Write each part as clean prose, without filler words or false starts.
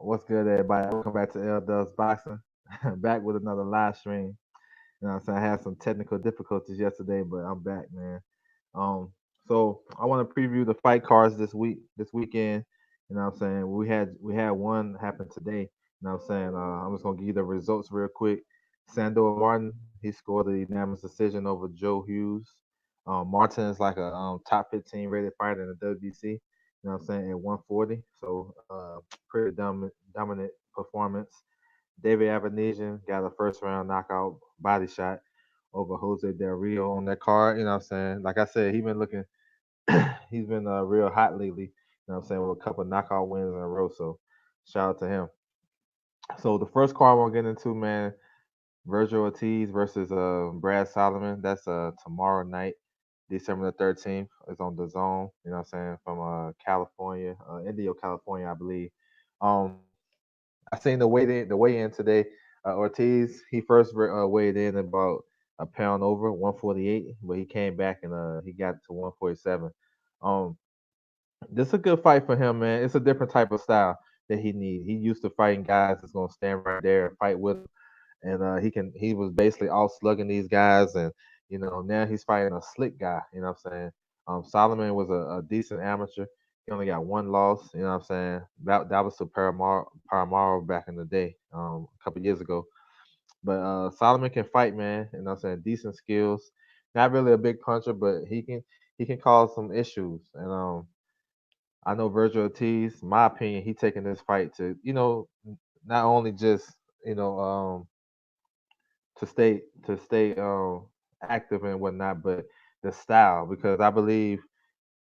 What's good, everybody? Welcome back to L Dubs Boxing. Back with another live stream. You know what I'm saying? I had some technical difficulties yesterday, but I'm back, man. Um, so I want to preview the fight cards this weekend. You know what I'm saying? We had one happen today. You know what I'm saying? I'm just gonna give you the results real quick. Sandor Martin, he scored a unanimous decision over Joe Hughes. Martin is like a top 15 rated fighter in the WBC. You know what I'm saying? At 140, so pretty dominant performance. David Avanesian got a first round knockout body shot over Jose Del Rio on that card. You know what I'm saying? Like I said, he's been real hot lately. You know what I'm saying? With a couple knockout wins in a row. So shout out to him. So the first card we'll get into, man, Virgil Ortiz versus Brad Solomon. That's tomorrow night, December the 13th. It's on the zone. You know what I'm saying? From California, Indio, California, I believe. Um, I seen the weigh in today. Ortiz he first weighed in about a pound over 148, but he came back and he got to 147. Um, this is a good fight for him, man. It's a different type of style that he needs. He used to fighting guys that's gonna stand right there and fight with him, and he was basically out slugging these guys, and now he's fighting a slick guy. You know what I'm saying? Solomon was a decent amateur. He only got one loss. You know what I'm saying? That was to Paramaro back in the day, a couple years ago. But Solomon can fight, man. You know what I'm saying? Decent skills. Not really a big puncher, but he can cause some issues. And I know Virgil Ortiz, my opinion, he taking this fight to, not only just, you know, to stay active and whatnot, but the style because I believe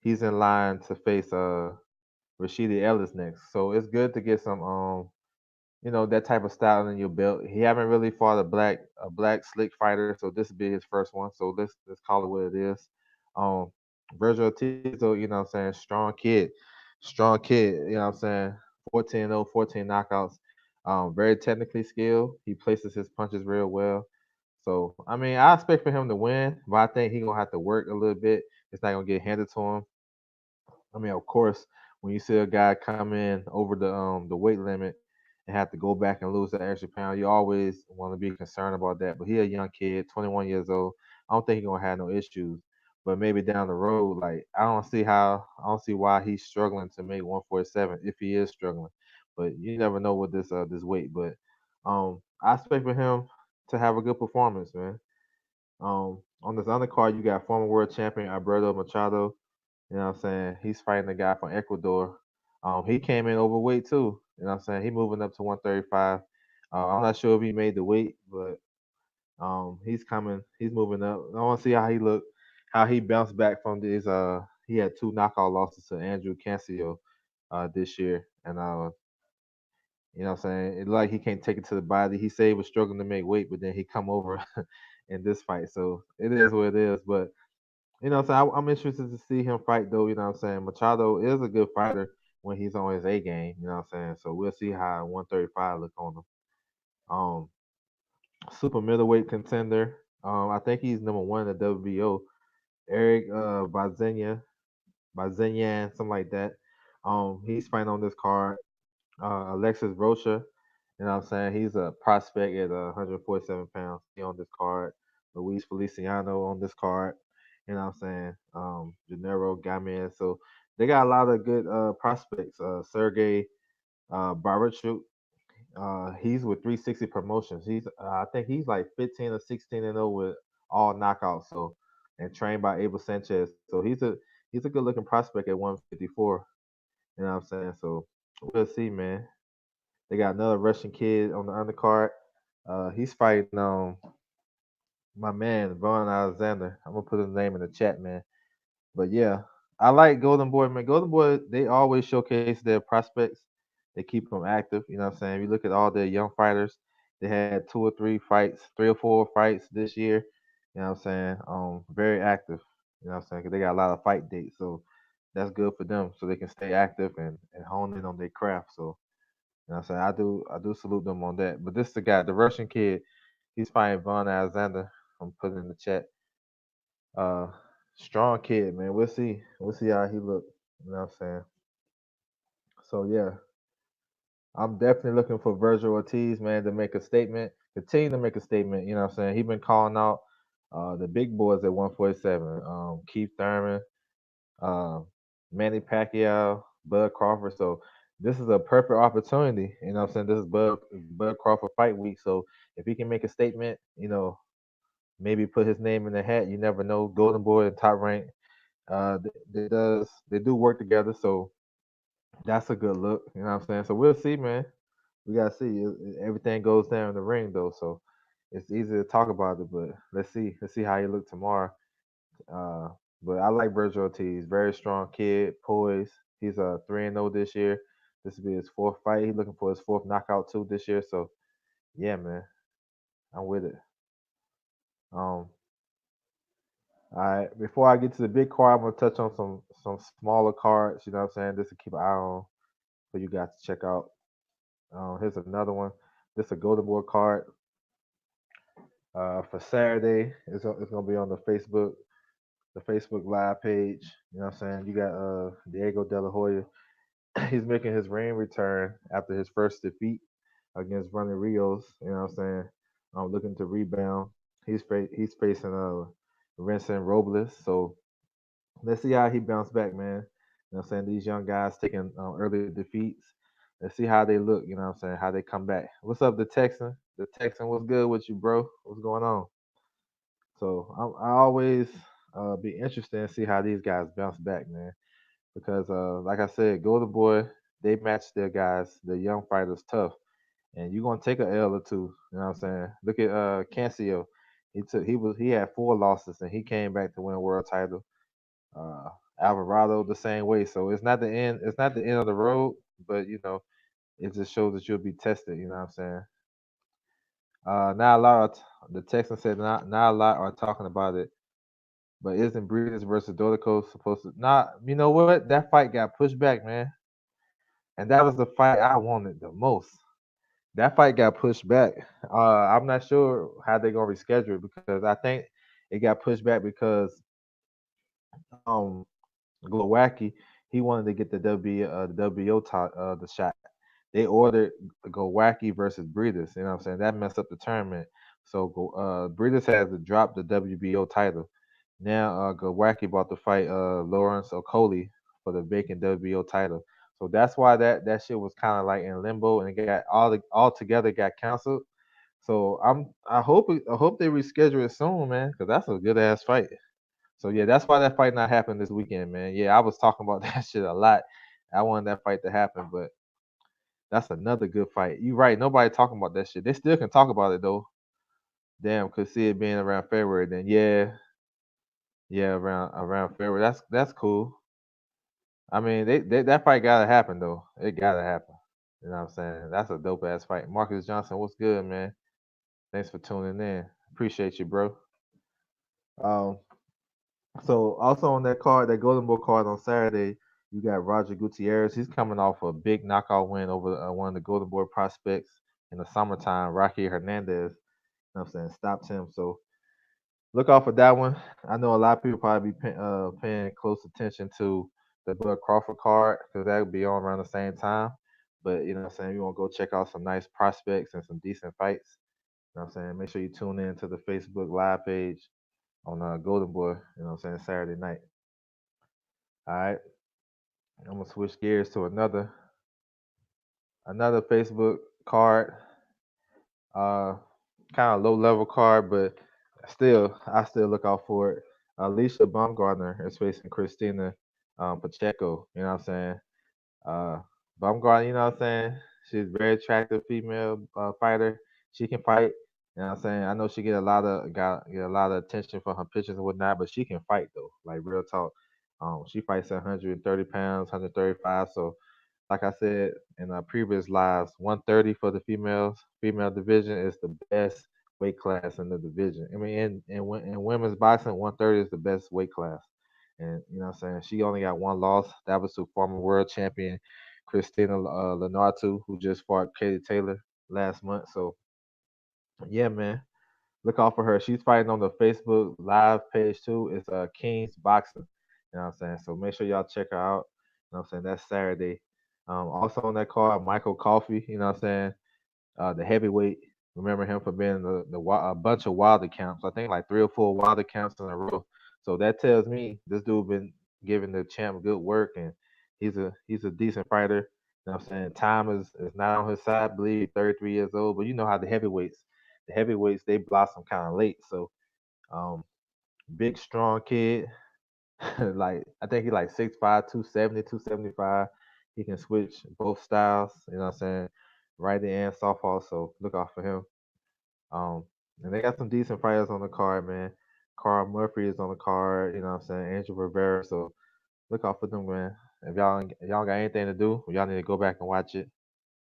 he's in line to face Rashidi Ellis next. So it's good to get some that type of style in your belt. He haven't really fought a black slick fighter, so this will be his first one. So let's call it what it is. Um Virgil Ortiz, though, you know what I'm saying, strong kid, you know what I'm saying, 14-0, 14 knockouts, very technically skilled. He places his punches real well. So I mean, I expect for him to win, but I think he gonna have to work a little bit. It's not gonna get handed to him. I mean, of course, when you see a guy come in over the weight limit and have to go back and lose that extra pound, you always want to be concerned about that. But he a young kid, 21 years old. I don't think he's gonna have no issues. But maybe down the road, like I don't see why he's struggling to make 147 if he is struggling. But you never know with this weight. But I expect for him to have a good performance, man. On this undercard, you got former world champion Alberto Machado. You know what I'm saying? He's fighting a guy from Ecuador. He came in overweight too. You know what I'm saying? He moving up to 135. I'm not sure if he made the weight, but he's coming. He's moving up. I want to see how he look, how he bounced back from this. He had two knockout losses to Andrew Cancio this year, and you know what I'm saying? It like he can't take it to the body. He said he was struggling to make weight, but then he come over in this fight. So it is what it is. But I'm interested to see him fight though. You know what I'm saying? Machado is a good fighter when he's on his A game. You know what I'm saying? So we'll see how 135 look on him. Um, Super middleweight contender. I think he's number one in the WBO. Eric Bazinian, something like that. He's fighting on this card. Alexis Rocha, you know what I'm saying? He's a prospect at 147 pounds. He on this card. Luis Feliciano on this card. You know what I'm saying? Gennaro Gomez. So they got a lot of good prospects. Sergey Barachuk. He's with 360 Promotions. I think he's like 15 or 16 and 0 with all knockouts. So and trained by Abel Sanchez. So he's a good looking prospect at 154. You know what I'm saying? So we'll see, man. They got another Russian kid on the undercard. He's fighting my man Vaughn Alexander. I'm gonna put his name in the chat, man. But yeah, I like Golden Boy, man. Golden Boy, they always showcase their prospects. They keep them active. You know what I'm saying? If you look at all their young fighters, they had two or three fights, 3 or 4 fights this year. You know what I'm saying? Very active. You know what I'm saying? 'Cause they got a lot of fight dates, so that's good for them, so they can stay active and hone in on their craft. So you know what I'm saying? I do salute them on that. But this is the guy, the Russian kid. He's fighting Von Alexander. I'm putting in the chat. Uh, Strong kid, man. We'll see. We'll see how he look. You know what I'm saying? So yeah. I'm definitely looking for Virgil Ortiz, man, to make a statement. Continue to make a statement. You know what I'm saying? He been calling out the big boys at 147. Keith Thurman, uh, Manny Pacquiao, Bud Crawford. So this is a perfect opportunity. You know what I'm saying? This is Bud Crawford fight week. So if he can make a statement, maybe put his name in the hat. You never know. Golden Boy and Top Rank, they do work together. So that's a good look. You know what I'm saying? So we'll see, man. We gotta see. Everything goes down in the ring though, so it's easy to talk about it. But let's see. Let's see how he look tomorrow. Uh, but I like Virgil Ortiz. Very strong kid, poised. He's a 3-0 this year. This will be his fourth fight. He's looking for his fourth knockout too this year. So yeah, man, I'm with it. Um, all right. Before I get to the big card, I'm gonna touch on some smaller cards. You know what I'm saying? Just to keep an eye on for you guys to check out. Here's another one. This is a Golden Boy card for Saturday. It's gonna be on the Facebook live page. You know what I'm saying? You got Diego De La Hoya. He's making his ring return after his first defeat against Ronnie Rios. You know what I'm saying? Looking to rebound. He's facing Vincent Robles. So let's see how he bounced back, man. You know what I'm saying? These young guys taking early defeats. Let's see how they look. You know what I'm saying? How they come back. What's up, the Texan? The Texan, what's good with you, bro? What's going on? So I always be interested in see how these guys bounce back, man. Because like I said, Golden Boy, they match their guys, the young fighters, tough, and you're gonna take a L or two. You know what I'm saying? Look at Cancio. He had 4 losses and he came back to win a world title. Uh, Alvarado the same way. So it's not the end. It's not the end of the road, but it just shows that you'll be tested. You know what I'm saying? Now a lot of the Texans said not a lot are talking about it. But isn't Breeders versus Dorico supposed to? Nah, you know what? That fight got pushed back, man, and that was the fight I wanted the most. That fight got pushed back. I'm not sure how they're gonna reschedule it because I think it got pushed back because um Glowacki he wanted to get the the shot. They ordered Glowacki versus Breeders. You know what I'm saying? That messed up the tournament. So Breeders has to drop the WBO title. Now Glowacki about to fight Lawrence Okoli for the vacant WBO title. So that's why that shit was kind of like in limbo and it got all together got canceled. So I hope they reschedule it soon, man, because that's a good ass fight. So yeah, that's why that fight not happened this weekend, man. Yeah, I was talking about that shit a lot. I wanted that fight to happen, but that's another good fight. You right. Nobody talking about that shit. They still can talk about it though. Damn, could see it being around February. Then yeah, around February. That's cool. I mean, that fight gotta happen though. It gotta happen. You know what I'm saying? That's a dope ass fight. Marcus Johnson, what's good, man? Thanks for tuning in. Appreciate you, bro. Um, so also on that card, that Golden Boy card on Saturday, you got Roger Gutierrez. He's coming off a big knockout win over one of the Golden Boy prospects in the summertime. Rocky Hernandez. You know what I'm saying? Stopped him. So look out for that one. I know a lot of people probably be paying close attention to the Bud Crawford card because that would be on around the same time. But you know what I'm saying? You want to go check out some nice prospects and some decent fights. You know what I'm saying? Make sure you tune in to the Facebook live page on Golden Boy, you know what I'm saying, Saturday night. All right. I'm gonna switch gears to another Facebook card. Uh kind of low level card, but still I still look out for it. Alicia Baumgartner is facing Christina Pacheco. You know what I'm saying? Uh, Baumgartner, you know what I'm saying? She's a very attractive female fighter. She can fight. You know what I'm saying? I know she get a lot of attention for her pictures and whatnot, but she can fight though. Like real talk. She fights at 130 pounds, 135. So like I said in our previous lives, 130 for the female division is the best weight class in the division. I mean, in women's boxing, 130 is the best weight class. And you know what I'm saying? She only got one loss. That was to former world champion Christina Lenartu, who just fought Katie Taylor last month. So yeah, man, look out for her. She's fighting on the Facebook live page too. It's King's Boxing. You know what I'm saying? So make sure y'all check her out. You know what I'm saying? That's Saturday. Also on that card, Michael Coffey. You know what I'm saying? The heavyweight. Remember him for being a bunch of Wilder camps. I think like 3 or 4 Wilder camps in a row. So that tells me this dude been giving the champ good work, and he's a decent fighter. You know what I'm saying? Time is not on his side. I believe 33 years old, but you know how the heavyweights they blossom kind of late. So um, big strong kid. Like I think he like 6'5", 270, 275. He can switch both styles, you know what I'm saying? Righty and softball, so look out for him. Um and they got some decent fighters on the card, man. Carl Murphy is on the card, you know what I'm saying? Angel Rivera, so look out for them, man. If y'all got anything to do, y'all need to go back and watch it. You know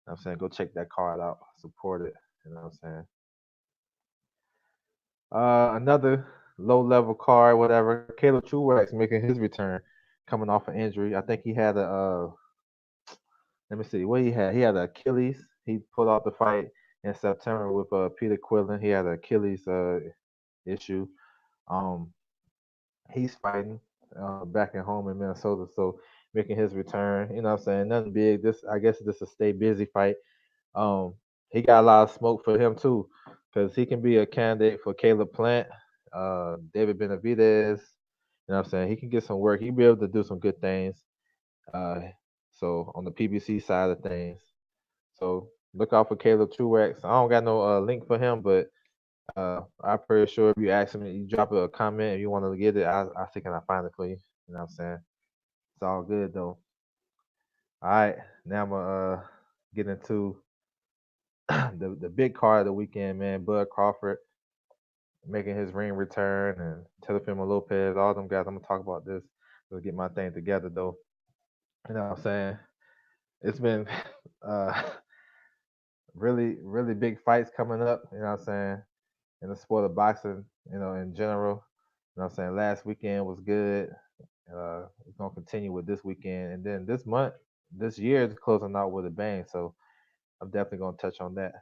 what I'm saying? Go check that card out, support it, you know what I'm saying? Another low level card, whatever. Caleb Truax making his return, coming off an injury. I think he had a let me see what he had. He had an Achilles. He pulled out the fight in September with Peter Quillen. He had an Achilles issue. Um, he's fighting back at home in Minnesota, so making his return. You know what I'm saying? Nothing big. This I guess this is a stay busy fight. Um, he got a lot of smoke for him too, because he can be a candidate for Caleb Plant, David Benavidez. You know what I'm saying? He can get some work. He'll be able to do some good things. Uh, so on the PBC side of things. So look out for Caleb Truax. I don't got no link for him, but I'm pretty sure if you ask him, you drop a comment if you want to get it, I think I find it for you. You know what I'm saying? It's all good though. All right, now I'm gonna get into the big card of the weekend, man. Bud Crawford making his ring return, and Teofimo Lopez, all them guys. I'm gonna talk about this. Let's get my thing together though. You know what I'm saying? It's been uh, really, really big fights coming up. You know what I'm saying? In the sport of boxing, in general. You know what I'm saying? Last weekend was good. We're gonna continue with this weekend, and then this month, this year is closing out with a bang. So I'm definitely gonna touch on that.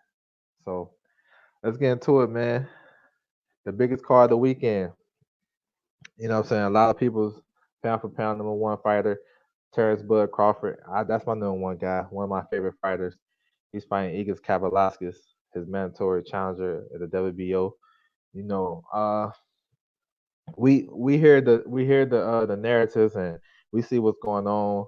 So let's get into it, man. The biggest card of the weekend. You know what I'm saying? A lot of people's pound for pound number one fighter, Terrence Bud Crawford. That's my number one guy, one of my favorite fighters. He's fighting Igor Kavalauskas, his mandatory challenger at the WBO. You know, we hear the narratives, and we see what's going on.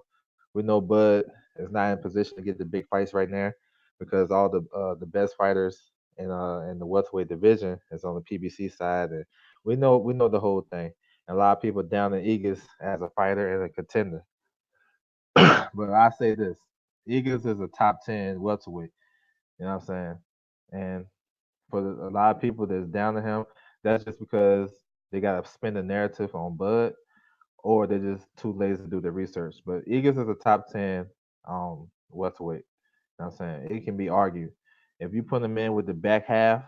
We know Bud is not in position to get the big fights right now because all the best fighters in the welterweight division is on the PBC side, and we know the whole thing. And a lot of people down in Eagles as a fighter and a contender. But I say this: Eagles is a top 10 welterweight. You know what I'm saying? And for a lot of people that's down to him, that's just because they got to spin the narrative on Bud, or they're just too lazy to do the research. But Eagles is a top 10 welterweight. You know what I'm saying? It can be argued. If you put him in with the back half,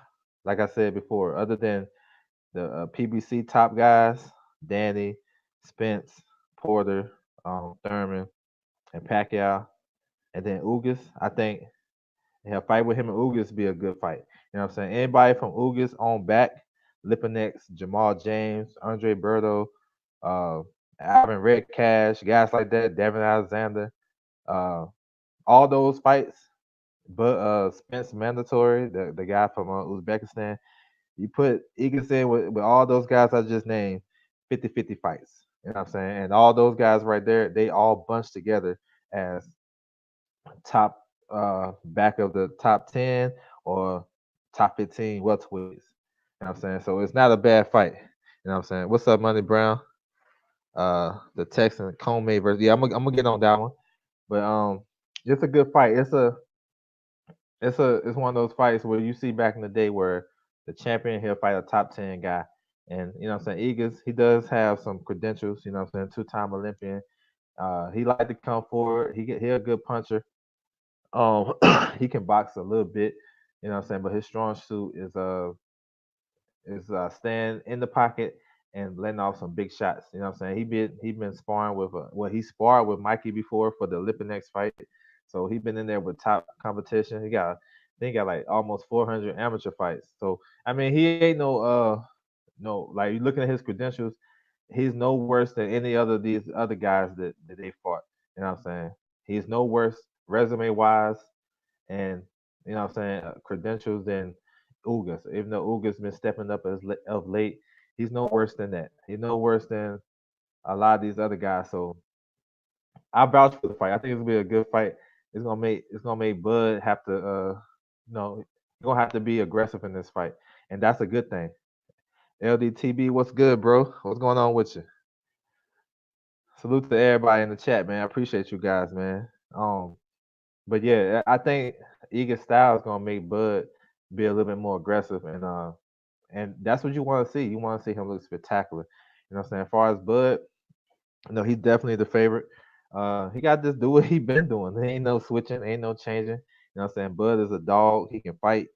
like I said before, other than the PBC top guys, Danny, Spence, Porter, Thurman, and Pacquiao, and then Ugas, I think a fight with him and Ugas be a good fight. You know what I'm saying? Anybody from Ugas on back, Lipinex, Jamal James, Andre Berto, uh, Alvin Red Cash, guys like that, Devin Alexander, uh, all those fights, but Spence Mandatory, the guy from Uzbekistan, you put Eagles in with all those guys I just named, 50-50 fights. You know what I'm saying? And all those guys right there, they all bunch together as top back of the top 10 or top 15 welterweights. You know what I'm saying? So it's not a bad fight. You know what I'm saying? What's up, Money Brown? The Texan Comey versus I'm gonna get on that one. But it's a good fight. It's one of those fights where you see back in the day where the champion he'll fight a top 10 guy. And you know what I'm saying? Eagles, he does have some credentials, you know what I'm saying, two-time Olympian. He like to come forward. He a good puncher. Um, he can box a little bit, you know what I'm saying, but his strong suit is staying in the pocket and letting off some big shots. You know what I'm saying? He been sparring with he sparred with Mikey before for the Lipinex fight, so he been in there with top competition. I think he got like almost 400 amateur fights. So I mean, he ain't no like you looking at his credentials, he's no worse than any other of these other guys that they fought. You know what I'm saying? He's no worse resume wise and what I'm saying, credentials than Ugas. Even though Ugas been stepping up of late, he's no worse than that. He's no worse than a lot of these other guys. So I vouch for the fight. I think it's gonna be a good fight. It's gonna make Bud have to he's gonna have to be aggressive in this fight, and that's a good thing. LDTB, what's good, bro? What's going on with you? Salute to everybody in the chat, man. I appreciate you guys, man. But yeah, I think Egan Styles gonna make Bud be a little bit more aggressive, and that's what you want to see. You want to see him look spectacular. You know what I'm saying? As far as Bud, he's definitely the favorite. He got this do what he been doing. There ain't no switching, ain't no changing. You know what I'm saying? Bud is a dog. He can fight.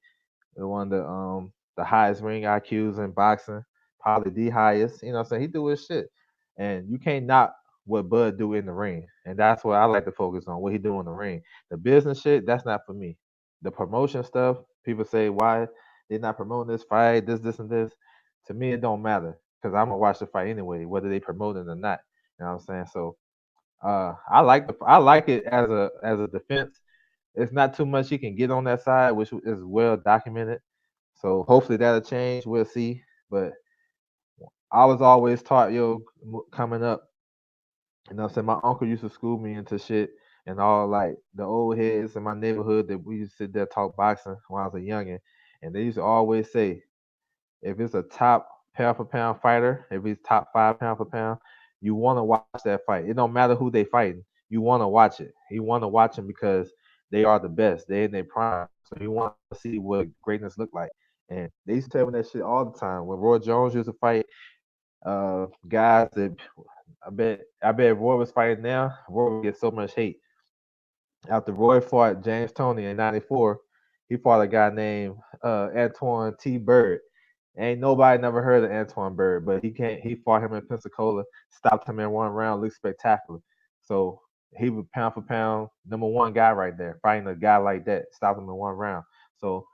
One of the highest ring IQs in boxing, probably the highest. You know what I'm saying? He do his shit. And you can't knock what Bud do in the ring. And that's what I like to focus on, what he do in the ring. The business shit, that's not for me. The promotion stuff, people say why they not promoting this fight, this, and this. To me, it don't matter. Because I'm gonna watch the fight anyway, whether they promote it or not. You know what I'm saying? So I like it as a defense. It's not too much he can get on that side, which is well documented. So hopefully that'll change. We'll see. But I was always taught, coming up, what I'm saying, my uncle used to school me into shit and all like the old heads in my neighborhood that we used to sit there talk boxing when I was a youngin'. And they used to always say, if it's a top pound for pound fighter, if he's top 5 pound for pound, you want to watch that fight. It don't matter who they fighting. You want to watch it. You want to watch them because they are the best. They in their prime. So you want to see what greatness look like. And they used to tell me that shit all the time. When Roy Jones used to fight guys that I bet Roy was fighting now, Roy would get so much hate. After Roy fought James Toney in '94, he fought a guy named Antoine T. Bird. Ain't nobody never heard of Antoine Bird, but he can't. He fought him in Pensacola, stopped him in 1 round, looked spectacular. So he was pound for pound #1 guy right there, fighting a guy like that, stopped him in 1 round. So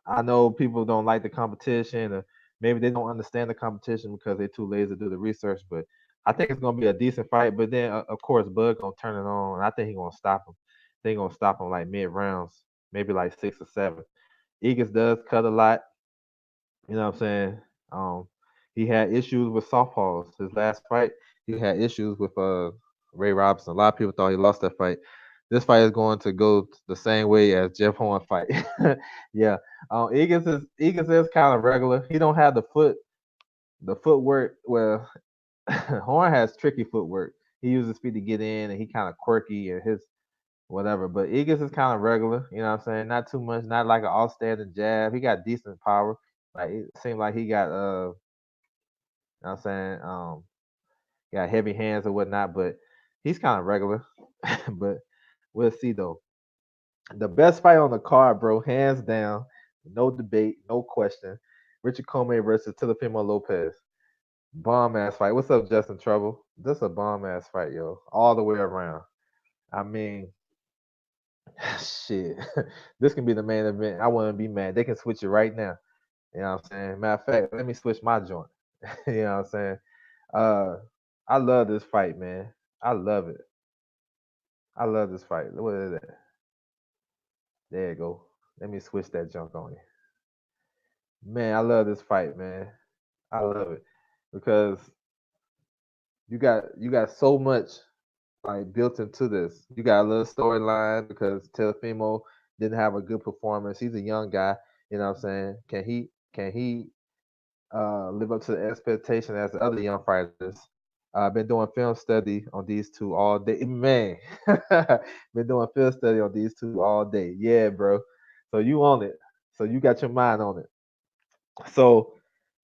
I know people don't like the competition, or maybe they don't understand the competition because they're too lazy to do the research. But I think it's gonna be a decent fight. But then, of course, Bud gonna turn it on, and I think he's gonna stop him. They gonna stop him like mid rounds, maybe like 6 or 7. Eagles does cut a lot. You know what I'm saying? Um, he had issues with softballs. His last fight, he had issues with Ray Robinson. A lot of people thought he lost that fight. This fight is going to go the same way as Jeff Horn fight. Yeah. Eagles is kind of regular. He don't have the footwork. Well, Horn has tricky footwork. He uses his feet to get in, and he kind of quirky and his whatever. But Eagles is kind of regular. You know what I'm saying? Not too much. Not like an all-standing jab. He got decent power. Like it seemed like he got you know what I'm saying, got heavy hands or whatnot, but he's kind of regular. But we'll see though. The best fight on the card, bro, hands down, no debate, no question. Richard Comey versus Teofimo Lopez. Bomb ass fight. What's up, Justin Trouble? This a bomb ass fight, yo. All the way around. I mean, shit. This can be the main event. I wouldn't be mad. They can switch it right now. You know what I'm saying? Matter of fact, let me switch my joint. You know what I'm saying? Uh, I love this fight, man. I love it. I love this fight. What is that? There you go. Let me switch that junk on you. Man, I love this fight, man. I love it because you got so much like built into this. You got a little storyline because Teofimo didn't have a good performance. He's a young guy. You know what I'm saying? Can he live up to the expectation as the other young fighters? I've been doing film study on these two all day. Man, been doing film study on these two all day. Yeah, bro. So you on it. So you got your mind on it. So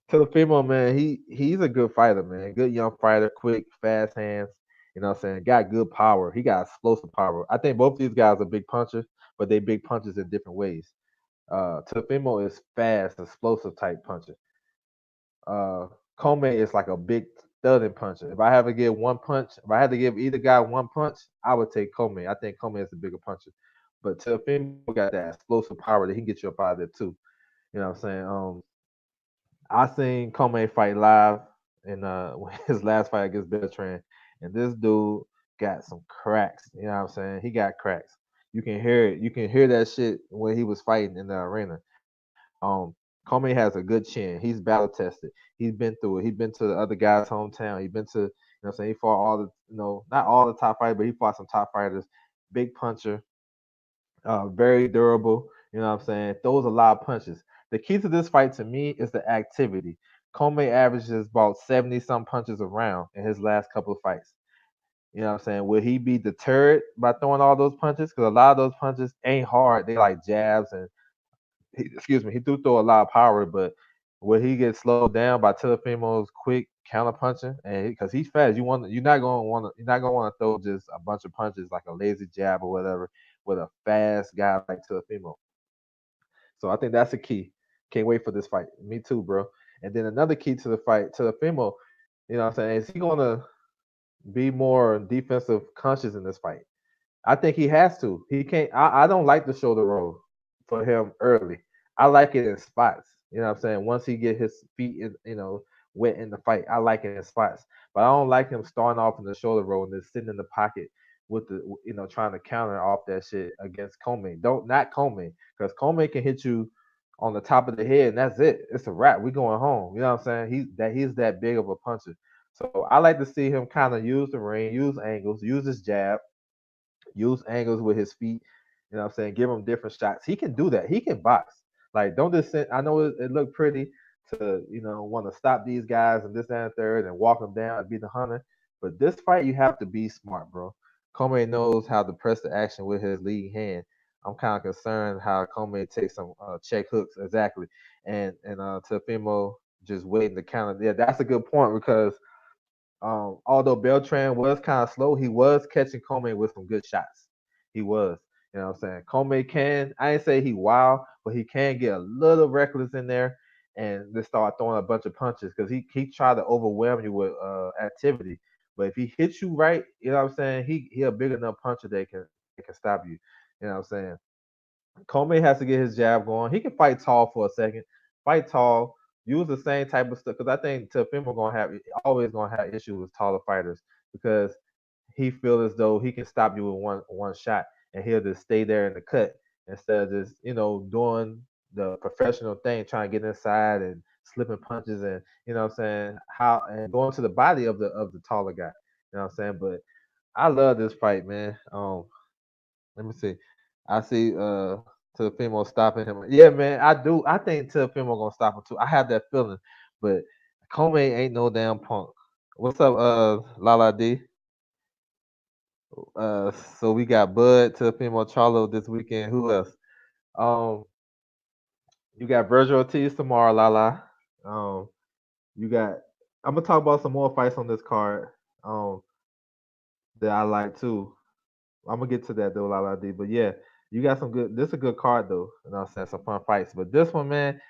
to the female man, he's a good fighter, man. Good young fighter, quick, fast hands. You know what I'm saying? Got good power. He got explosive power. I think both these guys are big punchers, but they big punches in different ways. Teofimo is fast, explosive type puncher. Comey is like a big thudding puncher. If I have to give one punch, if I had to give either guy one punch, I would take Comey. I think Comey is the bigger puncher. But Teofimo got that explosive power that he can get you up out of there too. You know what I'm saying? I seen Comey fight live in his last fight against Beltran, and this dude got some cracks. You know what I'm saying? He got cracks. You can hear it. You can hear that shit when he was fighting in the arena. Comey has a good chin. He's battle tested. He's been through it. He's been to the other guy's hometown. He's been to, you know what I'm saying? He fought all the, not all the top fighters, but he fought some top fighters. Big puncher, very durable. You know what I'm saying? Throws a lot of punches. The key to this fight to me is the activity. Comey averages about 70 some punches around in his last couple of fights. You know what I'm saying? Will he be deterred by throwing all those punches? Because a lot of those punches ain't hard. They like jabs and excuse me, he do throw a lot of power, but will he get slowed down by Teofimo's quick counter punching? And because he's fast, you're not gonna want to throw just a bunch of punches like a lazy jab or whatever with a fast guy like Teofimo. So I think that's the key. Can't wait for this fight. Me too, bro. And then another key to the fight, Teofimo, you know what I'm saying, is he gonna be more defensive conscious in this fight? I think he has to. He can't. I don't like the shoulder roll for him early. I like it in spots. You know what I'm saying? Once he get his feet, wet in the fight, I like it in spots. But I don't like him starting off in the shoulder roll and then sitting in the pocket with the, trying to counter off that shit against Comey. Don't not Comey because Comey can hit you on the top of the head and that's it. It's a wrap. We going home. You know what I'm saying? He's that big of a puncher. So I like to see him kind of use the ring, use angles, use his jab, use angles with his feet. You know what I'm saying? Give him different shots. He can do that. He can box. Like, don't just I know it looked pretty to, want to stop these guys and this and third and walk them down and be the hunter. But this fight, you have to be smart, bro. Comey knows how to press the action with his lead hand. I'm kind of concerned how Comey takes some check hooks exactly, and Teofimo just waiting to counter. Yeah, that's a good point because although Beltran was kind of slow, he was catching Comey with some good shots. He was. You know what I'm saying? Comey can, I ain't say he wild, but he can get a little reckless in there and just start throwing a bunch of punches because he tried to overwhelm you with activity. But if he hits you right, you know what I'm saying? He a big enough puncher that can stop you. You know what I'm saying? Comey has to get his jab going. He can fight tall for a second. Fight tall. Use the same type of stuff because I think Teofimo gonna have always gonna have issues with taller fighters because he feels as though he can stop you with one shot and he'll just stay there in the cut instead of just doing the professional thing, trying to get inside and slipping punches and what I'm saying how and going to the body of the taller guy. You know what I'm saying? But I love this fight, man. Let me see. I see Teofimo stopping him. Yeah, man, I do. I think Teofimo gonna stop him too. I have that feeling. But Comey ain't no damn punk. What's up, Lala D? So we got Bud, Teofimo, Charlo this weekend. Who else? Um, you got Virgil Ortiz tomorrow, Lala. Um, you got. I'm gonna talk about some more fights on this card. Um, that I like too. I'm gonna get to that though, Lala D. But yeah, you got some good. This is a good card though. You know what I'm saying? Some fun fights. But this one, man,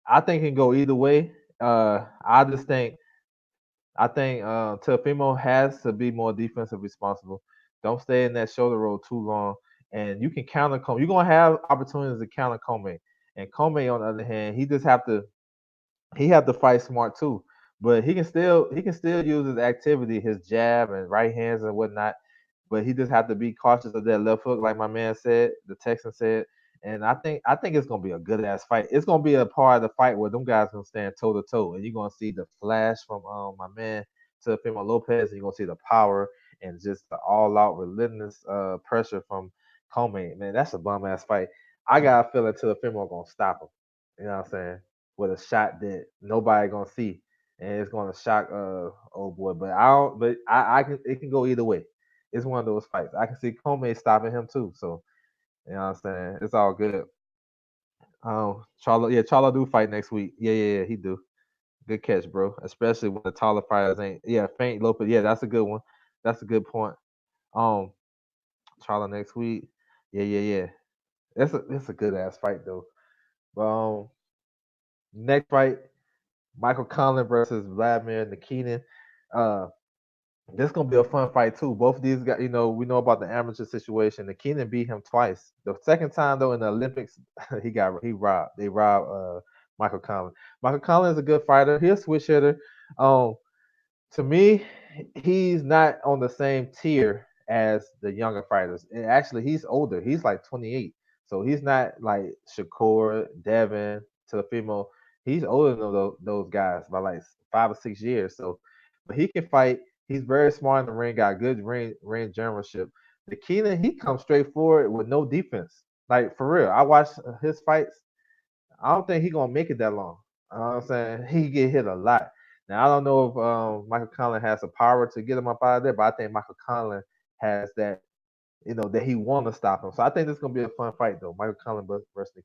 I think can go either way. I just think Teofimo has to be more defensive responsible. Don't stay in that shoulder roll too long, and you can counter Comey. You're gonna have opportunities to counter Comey, and Comey on the other hand, he have to fight smart too. But he can still use his activity, his jab and right hands and whatnot. But he just have to be cautious of that left hook, like my man said, the Texan said. And I think it's gonna be a good ass fight. It's gonna be a part of the fight where them guys gonna stand toe to toe, and you're gonna see the flash from my man to Fimo Lopez, and you're gonna see the power and just the all out relentless pressure from Comey. Man, that's a bum ass fight. I got a feeling to the Fimo gonna stop him. You know what I'm saying? With a shot that nobody gonna see, and it's gonna shock old boy. But I don't. But I can. It can go either way. It's one of those fights. I can see Comey stopping him too. So you know what I'm saying? It's all good. Charlo do fight next week. Yeah, he do. Good catch, bro. Especially when the taller fighters ain't. Yeah, Faint Lopez. Yeah, that's a good one. That's a good point. Um, Charlo next week. Yeah. That's a good ass fight though. But next fight, Michael Conlan versus Vladimir Nikinin. Uh, this gonna be a fun fight too. Both of these guys, we know about the amateur situation. Nikinin beat him twice. The second time though in the Olympics, he robbed. They robbed Michael Conlan. Michael Conlan is a good fighter. He's a switch hitter. Um, To me, he's not on the same tier as the younger fighters. And actually, he's older. He's like 28. So he's not like Shakur, Devin, Teofimo. He's older than those guys by like 5 or 6 years. So, but he can fight. He's very smart in the ring. Got good ring generalship. The Keenan, he comes straight forward with no defense. Like for real, I watched his fights. I don't think he gonna make it that long. You know what I'm saying? He get hit a lot. Now I don't know if Michael Conlon has the power to get him up out of there, but I think Michael Conlon has that, that he want to stop him. So I think this is gonna be a fun fight though. Michael Conlon versus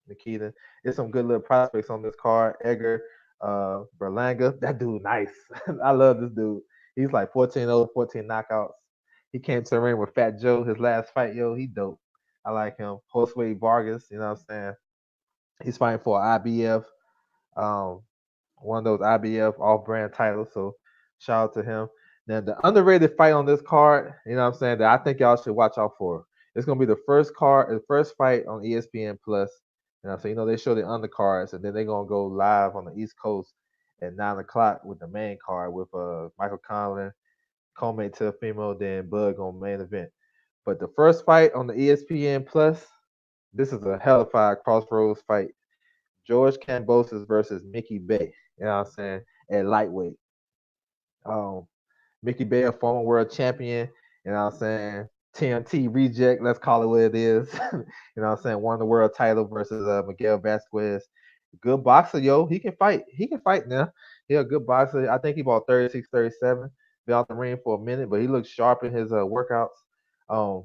Nikita. There's some good little prospects on this card. Edgar Berlanga, that dude nice. I love this dude. He's like 14-0, 14 knockouts. He came to the ring with Fat Joe his last fight. Yo, he dope. I like him. Josue Vargas, you know what I'm saying? He's fighting for IBF, um, one of those IBF off-brand titles. So shout out to him. Now the underrated fight on this card, you know what I'm saying, that I think y'all should watch out for. It's gonna be the first fight on ESPN Plus. So they show the undercards, and then they're gonna go live on the East Coast at 9 o'clock with the main card with Michael Conlon, Comey Teofimo, then Bug on main event. But the first fight on the ESPN Plus, this is a hell of a crossroads fight. George Kambosos versus Mickey Bay. You know what I'm saying? At lightweight. Um, Mickey Bay, a former world champion. You know what I'm saying? TNT reject, let's call it what it is. You know what I'm saying? Won the world title versus Miguel Vasquez. Good boxer, yo. He can fight. He can fight now. He a good boxer. I think he bought 36, 37. Been out the ring for a minute, but he looks sharp in his workouts. Um,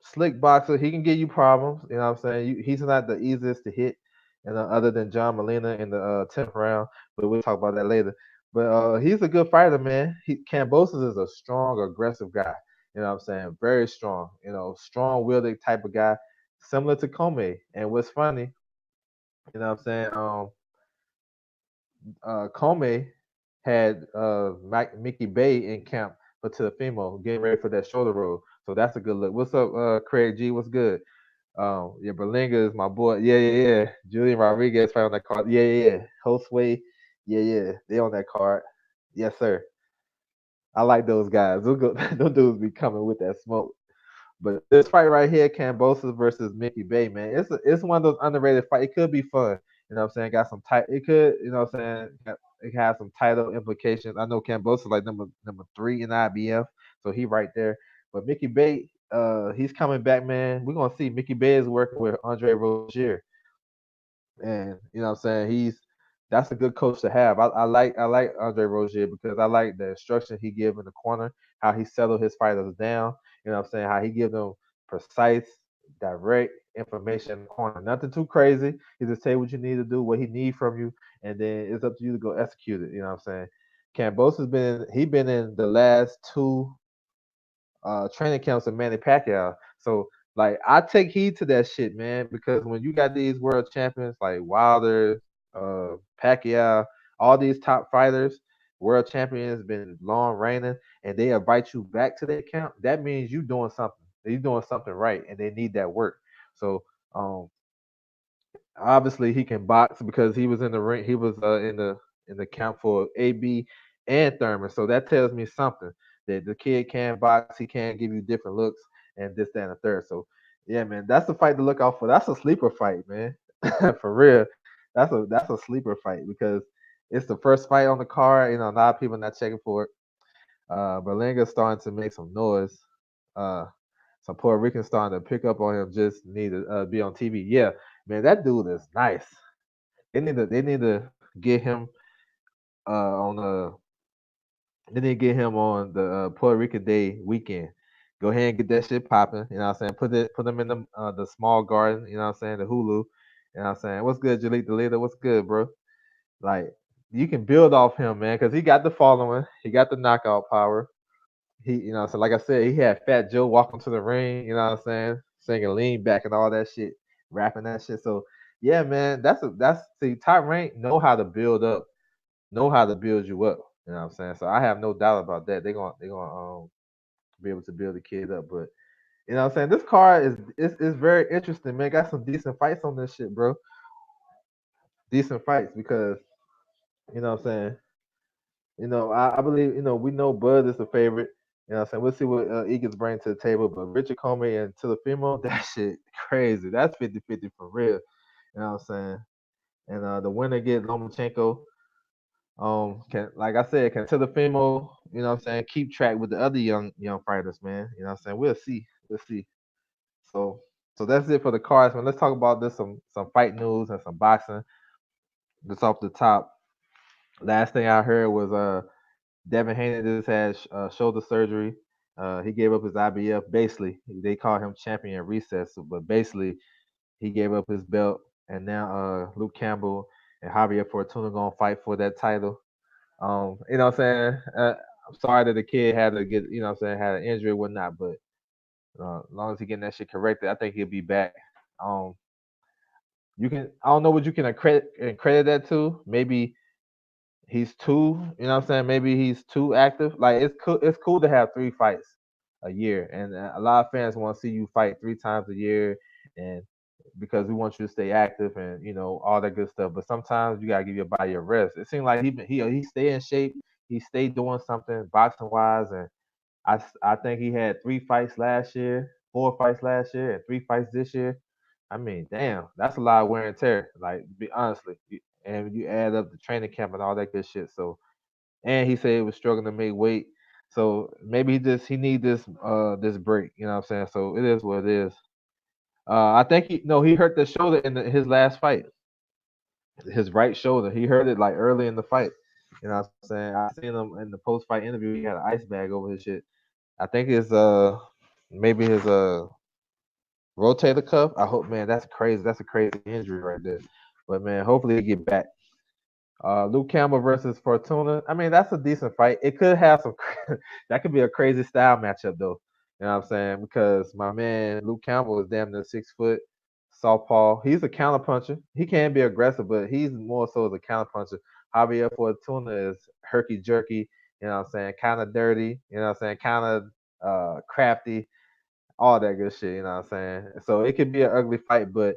Slick boxer. He can give you problems. You know what I'm saying? He's not the easiest to hit, and other than John Molina in the 10th round, but we'll talk about that later. But he's a good fighter, man. Kambosos is a strong, aggressive guy. You know what I'm saying? Very strong. Strong-willed type of guy, similar to Comey. And what's funny, you know what I'm saying? Comey had Mickey Bay in camp for Teofimo, getting ready for that shoulder roll. So that's a good look. What's up, Craig G? What's good? Yeah, Berlinga is my boy. Yeah. Julian Rodriguez found that card. Yeah. Hostway. Yeah. They on that card. Yes, sir. I like those guys. Those dudes be coming with that smoke. But this fight right here, Kambosos versus Mickey Bay, man, it's one of those underrated fights. It could be fun. You know what I'm saying? Got some tight. It could, you know what I'm saying? It has some title implications. I know Kambosos like number 3 in IBF, so he right there. But Mickey Bay, he's coming back, man. We're gonna see. Mickey Bay is working with Andre Rozier, and you know what I'm saying, that's a good coach to have. I like Andre Rozier because I like the instruction he give in the corner, how he settled his fighters down. You know what I'm saying, how he give them precise, direct information in the corner. Nothing too crazy. He just tell you what you need to do, what he need from you, and then it's up to you to go execute it. You know what I'm saying? Campos been in the last two training camps of Manny Pacquiao. So like I take heed to that shit, man, because when you got these world champions like Wilder, Pacquiao, all these top fighters, world champions, been long reigning, and they invite you back to their camp, that means you doing something. You doing something right, and they need that work. So um, obviously he can box because he was in the ring. He was in the camp for AB and Thurman. So that tells me something that the kid can box. He can give you different looks and this, that, and the third. So yeah, man, that's a fight to look out for. That's a sleeper fight, man. For real, that's a sleeper fight because it's the first fight on the card. A lot of people not checking for it. Berlinga's starting to make some noise. Uh, some Puerto Ricans starting to pick up on him. Just need to be on TV. Yeah, man, that dude is nice. They need to get him on the. They need to get him on the Puerto Rican Day weekend. Go ahead and get that shit popping. You know what I'm saying? Put them in the small garden. You know what I'm saying? The Hulu. You know what I'm saying? What's good, Jaleel the leader? What's good, bro? Like you can build off him, man, because he got the following. He got the knockout power. So like I said, he had Fat Joe walking to the ring, you know what I'm saying, singing lean back and all that shit, rapping that shit. So yeah, man, see, Top Rank know how to build up, know how to build you up. You know what I'm saying? So I have no doubt about that. They're gonna be able to build the kid up. But you know what I'm saying? This card is very interesting, man. Got some decent fights on this shit, bro. Decent fights because you know what I'm saying? I believe we know Bud is the favorite. You know what I'm saying? We'll see what Eagles bring to the table, but Richard Comey and Tilafimo, that shit crazy. That's 50-50 for real. You know what I'm saying? And the winner get Lomachenko. Can like I said, can Tilafimo, what I'm saying, keep track with the other young fighters, man. You know what I'm saying? We'll see. We'll see. So so that's it for the cards, man. Let's talk about this some fight news and some boxing. Just off the top. Last thing I heard was Devin Haney just had shoulder surgery. He gave up his IBF. Basically, they call him champion recess, but basically he gave up his belt, and now Luke Campbell and Javier Fortuna gonna fight for that title. What I'm saying? I'm sorry that the kid had to get, what I'm saying, had an injury or whatnot, but as long as he getting that shit corrected, I think he'll be back. Um, I don't know what you can credit that to. Maybe he's too, what I'm saying, maybe he's too active. Like it's cool to have 3 fights a year, and a lot of fans want to see you fight 3 times a year, and because we want you to stay active and all that good stuff. But sometimes you gotta give your body a rest. It seemed like he stay in shape, he stayed doing something boxing wise, and I think he had 3 fights last year, 4 fights last year, and 3 fights this year. I mean, damn, that's a lot of wear and tear. Like, be honestly, and you add up the training camp and all that good shit. So, and he said he was struggling to make weight. So maybe he need this break. You know what I'm saying? So it is what it is. I think he hurt the shoulder in his last fight, his right shoulder. He hurt it like early in the fight. You know what I'm saying? I seen him in the post fight interview. He had an ice bag over his shit. I think it's maybe his rotator cuff. I hope, man, that's crazy. That's a crazy injury right there. But man, hopefully he get back. Luke Campbell versus Fortuna. I mean, that's a decent fight. It could have some. That could be a crazy style matchup though. You know what I'm saying? Because my man Luke Campbell is damn near 6 foot, southpaw. He's a counterpuncher. He can be aggressive, but he's more so as a counterpuncher. Javier Fortuna is herky jerky. You know what I'm saying? Kind of dirty. You know what I'm saying? Kind of crafty. All that good shit. You know what I'm saying? So it could be an ugly fight, but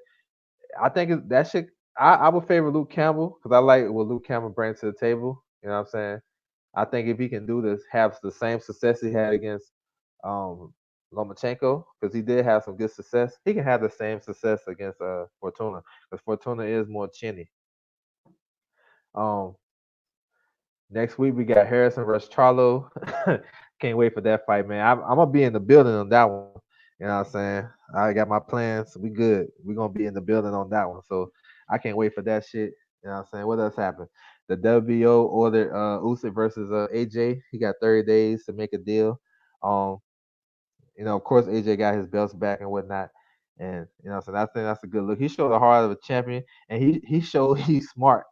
I think that shit. I would favor Luke Campbell because I like what Luke Campbell brings to the table. You know what I'm saying? I think if he can do this, have the same success he had against um, Lomachenko, because he did have some good success, he can have the same success against Fortuna, because Fortuna is more chinny. Um, Next week we got Harrison versus Charlo. Can't wait for that fight, man. I'm gonna be in the building on that one. You know what I'm saying? I got my plans. We good. We're gonna be in the building on that one. So I can't wait for that shit. You know what I'm saying? What else happened? The WBO ordered Usyk versus AJ. He got 30 days to make a deal. Um, of course, AJ got his belts back and whatnot. And so I think that's a good look. He showed the heart of a champion, and he showed he's smart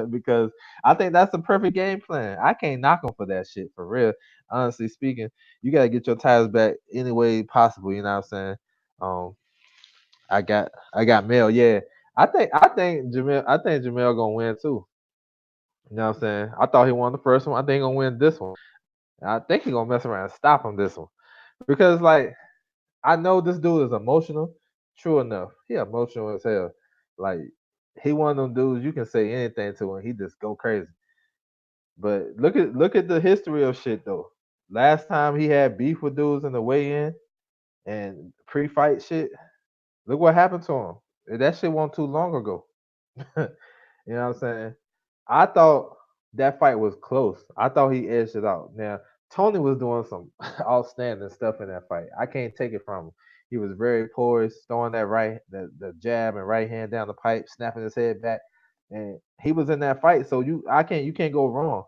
because I think that's the perfect game plan. I can't knock him for that shit for real. Honestly speaking, you gotta get your titles back any way possible. You know what I'm saying? Um, I got Mel. Yeah, I think Jamel gonna win too. You know what I'm saying? I thought he won the first one. I think he gonna win this one. I think he gonna mess around and stop him this one because like I know this dude is emotional. True enough, he emotional as hell. Like he one of them dudes you can say anything to and he just go crazy. But look at the history of shit though. Last time he had beef with dudes in the weigh-in and pre-fight shit, look what happened to him. That shit wasn't too long ago. You know what I'm saying? I thought that fight was close. I thought he edged it out. Now Tony was doing some outstanding stuff in that fight. I can't take it from him. He was very poised, throwing the jab and right hand down the pipe, snapping his head back, and he was in that fight. So you can't go wrong.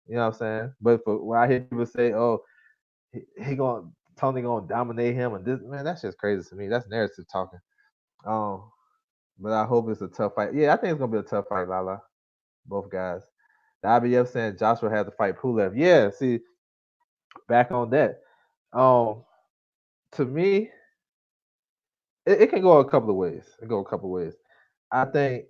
You know what I'm saying? But when I hear people say, "Oh, he going Tony gonna dominate him," and this man, that's just crazy to me. That's narrative talking. Um, but I hope it's a tough fight. Yeah, I think it's gonna be a tough fight, Lala. Both guys. The IBF saying Joshua had to fight Pulev. Yeah, see, back on that. Um, to me, it can go a couple of ways. It can go a couple of ways. I think,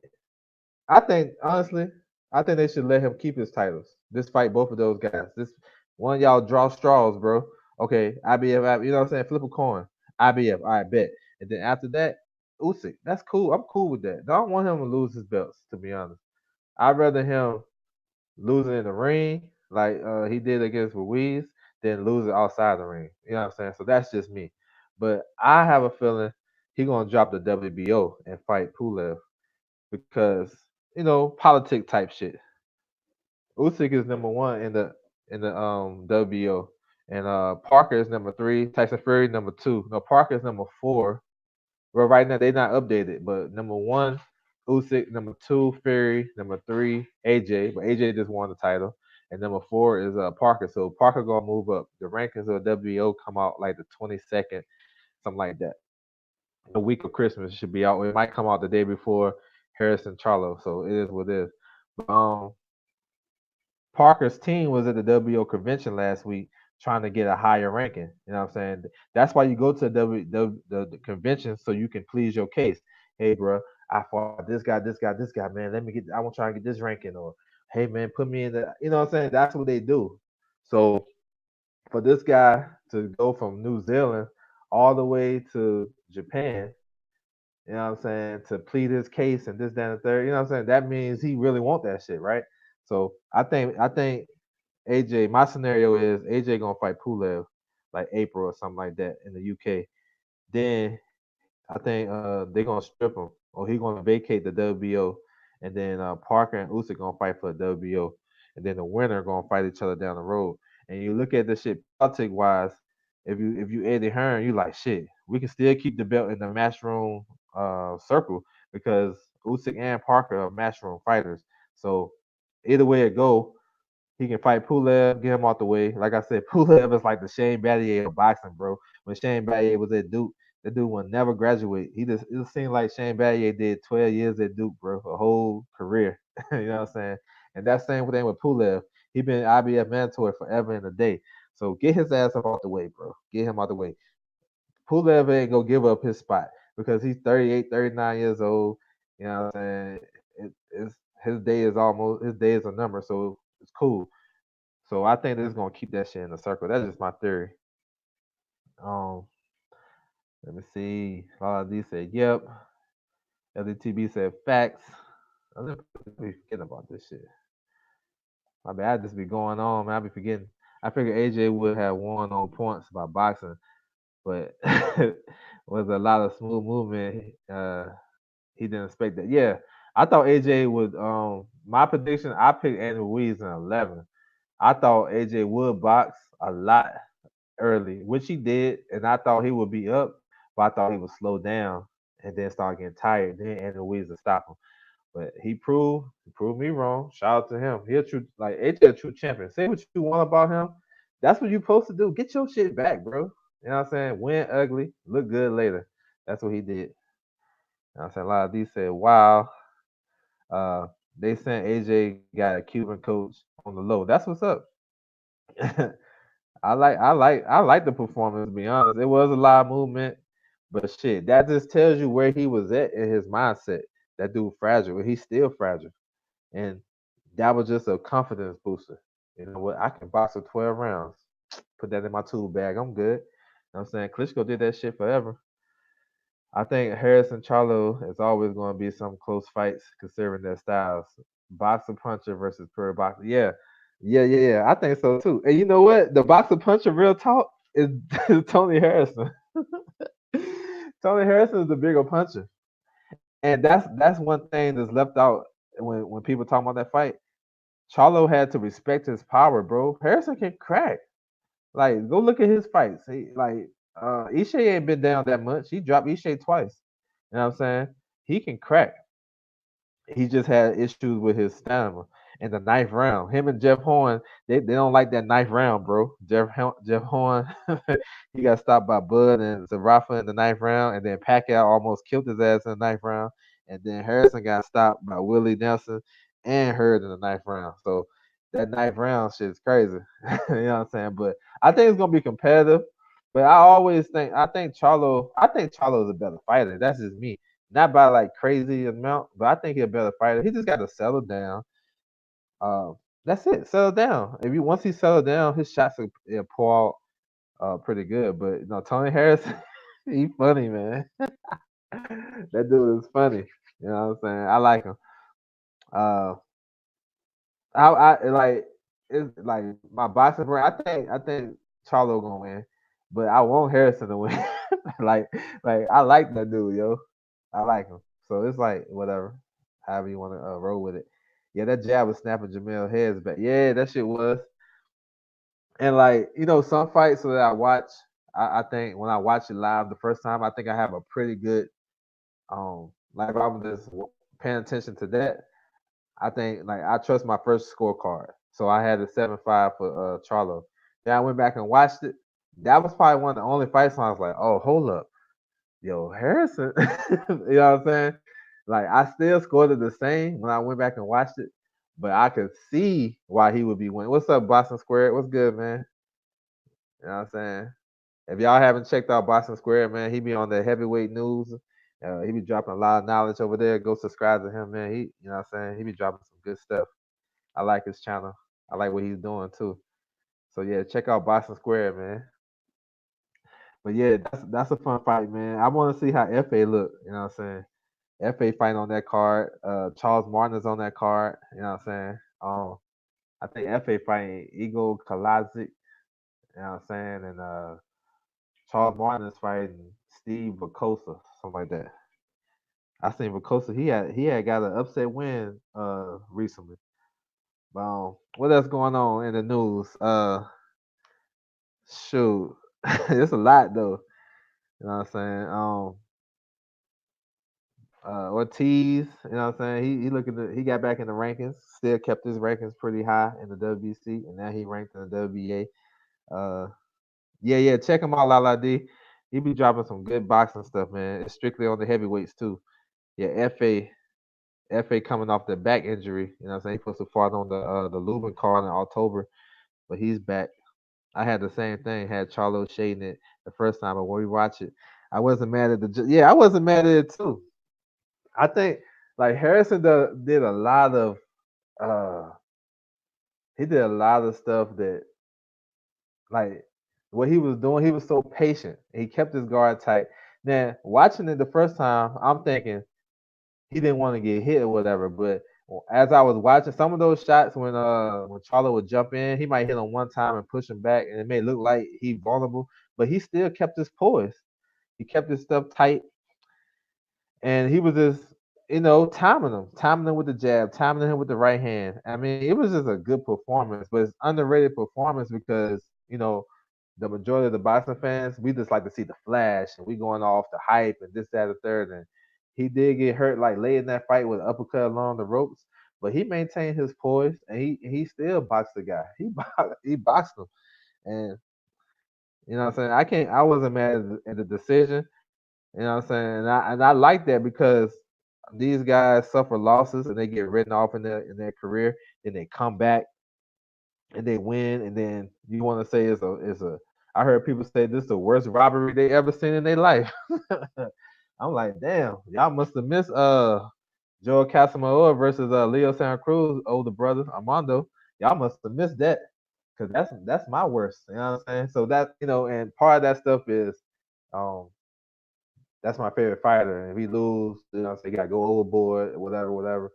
I think honestly, I think they should let him keep his titles. Just fight both of those guys. This one y'all draw straws, bro. Okay, IBF, you know what I'm saying? Flip a coin. IBF, all right, bet. And then after that, Usyk. That's cool. I'm cool with that. I don't want him to lose his belts, to be honest. I'd rather him losing in the ring. like he did against Ruiz, then lose it outside the ring. You know what I'm saying? So that's just me. But I have a feeling he gonna drop the WBO and fight Pulev because politic type shit. Usyk is number one in the WBO, and Parker is number three. Tyson Fury number two. No, Parker is number four. Well, right now they not updated, but number one, Usyk, number two, Fury, number three, AJ, but AJ just won the title, and number four is Parker. So Parker gonna move up. The rankings of WBO come out like the 22nd, something like that. The week of Christmas it should be out. It might come out the day before Harrison Charlo. So it is what it is. But, Parker's team was at the WBO convention last week trying to get a higher ranking. You know what I'm saying? That's why you go to the convention so you can please your case. Hey, bro, I fought this guy, man. I want to try and get this ranking. Or, hey, man, put me in the, you know what I'm saying? That's what they do. So for this guy to go from New Zealand all the way to Japan, you know what I'm saying, to plead his case and this, that, and the third, you know what I'm saying? That means he really want that shit, right? So I think AJ, my scenario is AJ gonna fight Pulev like April or something like that in the UK. Then I think they gonna strip him or he gonna vacate the WBO, and then Parker and Usyk gonna fight for the WBO, and then the winner gonna fight each other down the road. And you look at this shit politic wise, if you Eddie Hearn, you like shit. We can still keep the belt in the matchroom circle because Usyk and Parker are matchroom fighters. So either way it go, he can fight Pulev, get him out the way. Like I said, Pulev is like the Shane Battier of boxing, bro. When Shane Battier was at Duke, that dude would never graduate. It seemed like Shane Battier did 12 years at Duke, bro, a whole career. You know what I'm saying? And that same thing with Pulev. He been IBF mandatory forever and a day. So get his ass up out the way, bro. Get him out the way. Pulev ain't gonna give up his spot because he's 38, 39 years old. You know what I'm saying? It's his day is a number, so it's cool. So I think this is gonna keep that shit in the circle. That's just my theory. Um, Let me see. D said, "Yep." LDTB said, "Facts." I'm just be forgetting about this shit. My bad. I just be going on, man. I be forgetting. I figured AJ would have won on points by boxing, but was a lot of smooth movement. He didn't expect that. Yeah, I thought AJ would. My prediction. I picked Andrew Ruiz in 11. I thought AJ would box a lot early, which he did, and I thought he would be up, but I thought he would slow down and then start getting tired. Then Andrew Ruiz would stop him. But he proved me wrong. Shout out to him. He a true like AJ a true champion. Say what you want about him. That's what you're supposed to do. Get your shit back, bro. You know what I'm saying? Win ugly, look good later. That's what he did. You know what I'm saying? A lot of these said, wow. Uh, they sent AJ got a Cuban coach on the low. That's what's up. I like the performance. To be honest, it was a lot of movement, but shit, that just tells you where he was at in his mindset. That dude fragile. He's still fragile, and that was just a confidence booster. You know what? I can box for 12 rounds. Put that in my tool bag. I'm good. You know what I'm saying? Klitschko did that shit forever. I think Harrison Charlo is always going to be some close fights considering their styles. Boxer puncher versus pure boxer. Yeah. Yeah. I think so too. And you know what? The boxer puncher real talk is, is Tony Harrison. Tony Harrison is the bigger puncher. And that's one thing that's left out when people talk about that fight. Charlo had to respect his power, bro. Harrison can crack. Like, go look at his fights. Ishe ain't been down that much. He dropped Ishe twice. You know what I'm saying? He can crack. He just had issues with his stamina. In the ninth round, him and Jeff Horn, they don't like that ninth round, bro. Jeff Horn, he got stopped by Bud and Zarafa in the ninth round, and then Pacquiao almost killed his ass in the ninth round, and then Harrison got stopped by Willie Nelson and Hurd in the ninth round. So that ninth round shit is crazy. You know what I'm saying? But I think it's gonna be competitive. But I think Charlo is a better fighter. That's just me. Not by like crazy amount, but I think he's a better fighter. He just got to settle down. That's it. Settle down. If you once he settled down, his shots will pour out pretty good. But Tony Harris, he funny, man. That dude is funny. You know what I'm saying? I like him. Uh, I like. it's like my boxing brand. I think Charlo gonna win, but I want Harrison to win. like I like that dude, yo. I like him. So it's like whatever, however you want to roll with it. Yeah, that jab was snapping Jamel heads back. Yeah, that shit was. And like some fights that I watch, I think when I watch it live the first time, I think I have a pretty good like if I'm just paying attention to that, I think like I trust my first scorecard. So I had a 7-5 for Charlo. Then I went back and watched it. That was probably one of the only fights where I was like, oh, hold up. Yo, Harrison. You know what I'm saying? Like I still scored it the same when I went back and watched it, but I could see why he would be winning. What's up, Boston Square? What's good, man? You know what I'm saying? If y'all haven't checked out Boston Square, man, he be on the heavyweight news. He be dropping a lot of knowledge over there. Go subscribe to him, man. You know what I'm saying? He be dropping some good stuff. I like his channel. I like what he's doing too. So yeah, check out Boston Square, man. But yeah, that's a fun fight, man. I want to see how FA look. You know what I'm saying? FA fighting on that card. Charles Martin is on that card. You know what I'm saying? I think FA fighting Igor Kalazic. You know what I'm saying? And Charles Martin is fighting Steve Vakosa, something like that. I seen Vakosa. He had got an upset win recently. What else going on in the news? Shoot, it's a lot though. You know what I'm saying? Ortiz. You know what I'm saying? He got back in the rankings. Still kept his rankings pretty high in the WBC, and now he ranked in the WBA. Yeah. Check him out, Lala D. He be dropping some good boxing stuff, man. It's strictly on the heavyweights too. Yeah, FA coming off the back injury. You know what I'm saying? He supposed to fight on the Lubin card in October, but he's back. I had the same thing. Had Charlo shading it the first time, but when we watch it, I wasn't mad at I wasn't mad at it too. I think like Harrison did a lot of uh he did a lot of stuff that like what he was doing. He was so patient. He kept his guard tight. Now watching it the first time, I'm thinking he didn't want to get hit or whatever. But as I was watching some of those shots when Charlo would jump in, he might hit him one time and push him back, and it may look like he vulnerable, but he still kept his poise. He kept his stuff tight, and he was just timing him with the jab, timing him with the right hand. I mean, it was just a good performance, but it's underrated performance because the majority of the boxing fans, we just like to see the flash and we going off the hype and this, that, the third. And he did get hurt like late in that fight with an uppercut along the ropes, but he maintained his poise and he still boxed the guy. He boxed him, and you know what I'm saying. I wasn't mad at the decision. You know what I'm saying, and I like that because these guys suffer losses and they get written off in their career, and they come back and they win, and then you want to say it's a. I heard people say this is the worst robbery they ever seen in their life. I'm like, damn, y'all must have missed Joel Casamoroa versus Leo Santa Cruz, older brother Armando. Y'all must have missed that because that's my worst. You know what I'm saying? So that and part of that stuff is, um, that's my favorite fighter. And if he lose, so you gotta go overboard, whatever.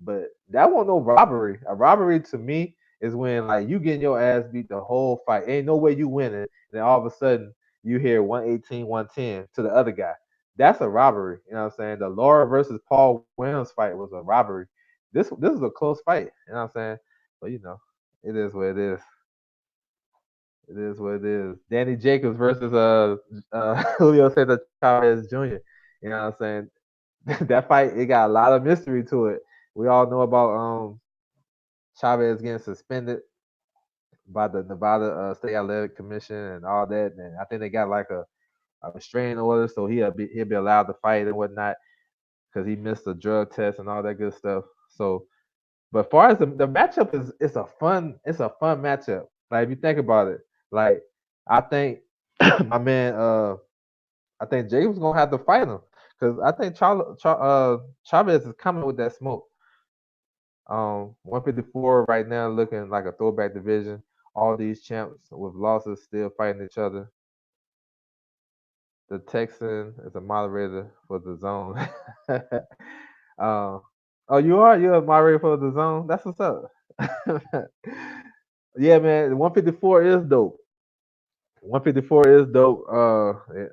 But that wasn't no robbery. A robbery to me is when like you getting your ass beat the whole fight. Ain't no way you winning. And then all of a sudden you hear 118, 110 to the other guy. That's a robbery. You know what I'm saying? The Laura versus Paul Williams fight was a robbery. This is a close fight. You know what I'm saying? But it is what it is. It is what it is. Danny Jacobs versus Julio Cesar Chavez Jr. You know what I'm saying? That fight, it got a lot of mystery to it. We all know about Chavez getting suspended by the Nevada State Athletic Commission and all that, and I think they got like a restraining order, so he'll be allowed to fight and whatnot because he missed a drug test and all that good stuff. So, but as far as the matchup is, it's a fun matchup. Like if you think about it, like I think my man, I think Jacobs gonna have to fight him because I think Chavez is coming with that smoke. 154 right now looking like a throwback division. All these champs with losses still fighting each other. The Texan is a moderator for the zone. uh, oh, you're a moderator for the zone. That's what's up. Yeah, man, 154 is dope. 154 is dope. Yeah,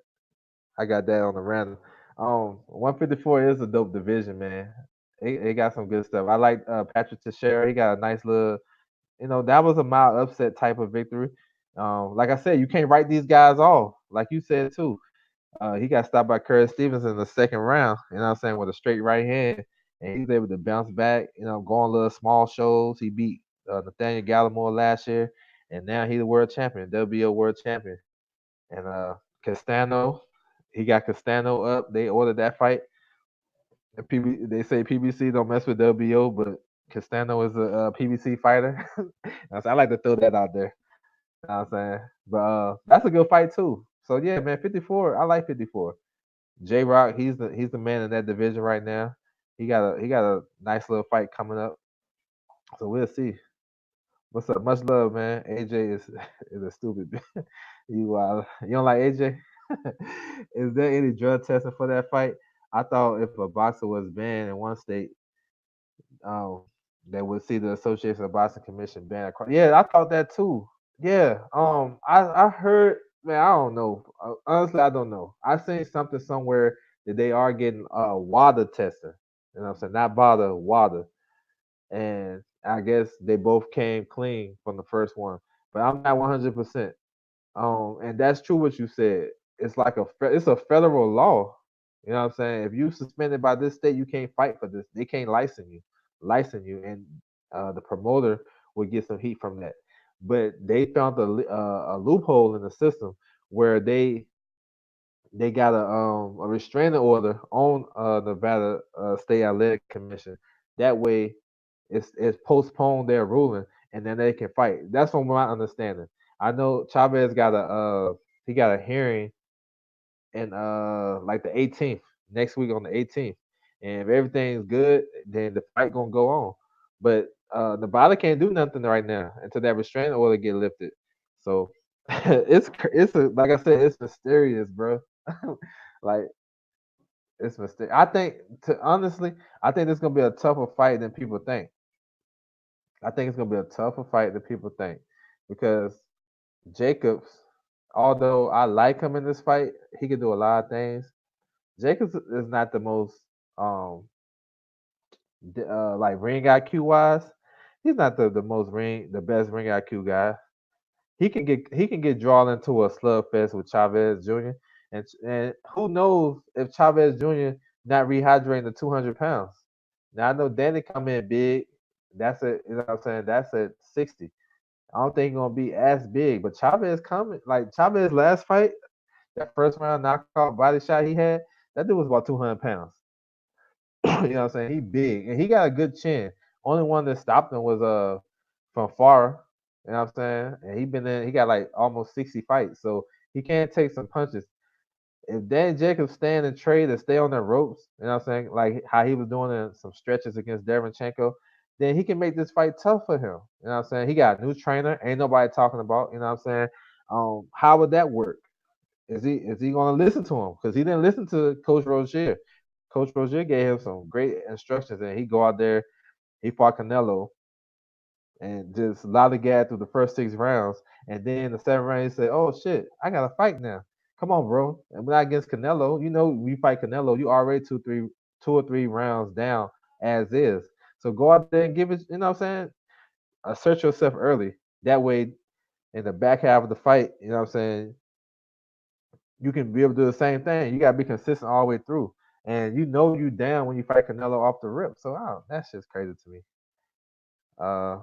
I got that on the random. 154 is a dope division, man. It got some good stuff. I like Patrick Teixeira. He got a nice little, that was a mild upset type of victory. Like I said, you can't write these guys off. Like you said too. He got stopped by Curtis Stevens in the second round. You know what I'm saying, with a straight right hand, and he was able to bounce back. Go on little small shows. He beat Nathaniel Gallimore last year, and now he's the world champion, WBO world champion. And Castano, he got Castano up. They ordered that fight. And they say PBC don't mess with WBO, but Castano is a PBC fighter. I like to throw that out there. You know what I'm saying? But that's a good fight too. So yeah, man, 54. I like 54. J Rock, he's the man in that division right now. He got a nice little fight coming up. So we'll see. What's up? Much love, man. AJ is a stupid. You don't like AJ? Is there any drug testing for that fight? I thought if a boxer was banned in one state, um, they would see the Association of Boxing Commission ban across. Yeah, I thought that too. Yeah. I heard. Man, I don't know. Honestly, I don't know. I seen something somewhere that they are getting WADA testing. You know what I'm saying? Not BADA, WADA. And I guess they both came clean from the first one. But I'm not 100%. And that's true what you said. It's like it's a federal law. You know what I'm saying? If you suspended by this state, you can't fight for this. They can't license you, and the promoter would get some heat from that. But they found a loophole in the system where they got a restraining order on Nevada State Athletic Commission. That way, it's postponed their ruling, and then they can fight. That's from my understanding. I know Chavez got a hearing in like the 18th next week on the 18th, and if everything's good, then the fight gonna go on. But Nevada can't do nothing right now until that restraining order get lifted. So like I said, it's mysterious, bro. Like it's mysterious. I think it's gonna be a tougher fight than people think. I think it's gonna be a tougher fight than people think because Jacobs, although I like him in this fight, he can do a lot of things. Jacobs is not the most like ring IQ wise. He's not the best ring IQ guy. He can get drawn into a slugfest with Chavez Jr. and who knows if Chavez Jr. not rehydrating the 200 pounds. Now I know Danny come in big. That's it. You know what I'm saying? That's at 60. I don't think he's gonna be as big, but Chavez coming like Chavez last fight, that first round knockout body shot he had, that dude was about 200 pounds. You know what I'm saying? He big and he got a good chin. Only one that stopped him was from Farah. You know what I'm saying? And he got like almost 60 fights, so he can't take some punches. If Dan Jacobs stand and trade and stay on the ropes, you know what I'm saying, like how he was doing in some stretches against Derenchenko, then he can make this fight tough for him. You know what I'm saying? He got a new trainer, ain't nobody talking about. You know what I'm saying? How would that work? Is he gonna listen to him? Because he didn't listen to Coach Rozier. Coach Rozier gave him some great instructions, and he go out there, he fought Canelo, and just lollygag through the first 6 rounds. And then the seventh round, he said, "Oh shit, I got to fight now. Come on, bro. And we're not against Canelo. We fight Canelo. You already 2 or 3 rounds down as is. So go out there and give it. You know what I'm saying? Assert yourself early. That way, in the back half of the fight, you know what I'm saying, you can be able to do the same thing. You gotta be consistent all the way through. And you down when you fight Canelo off the rip. So that's just crazy to me. Uh,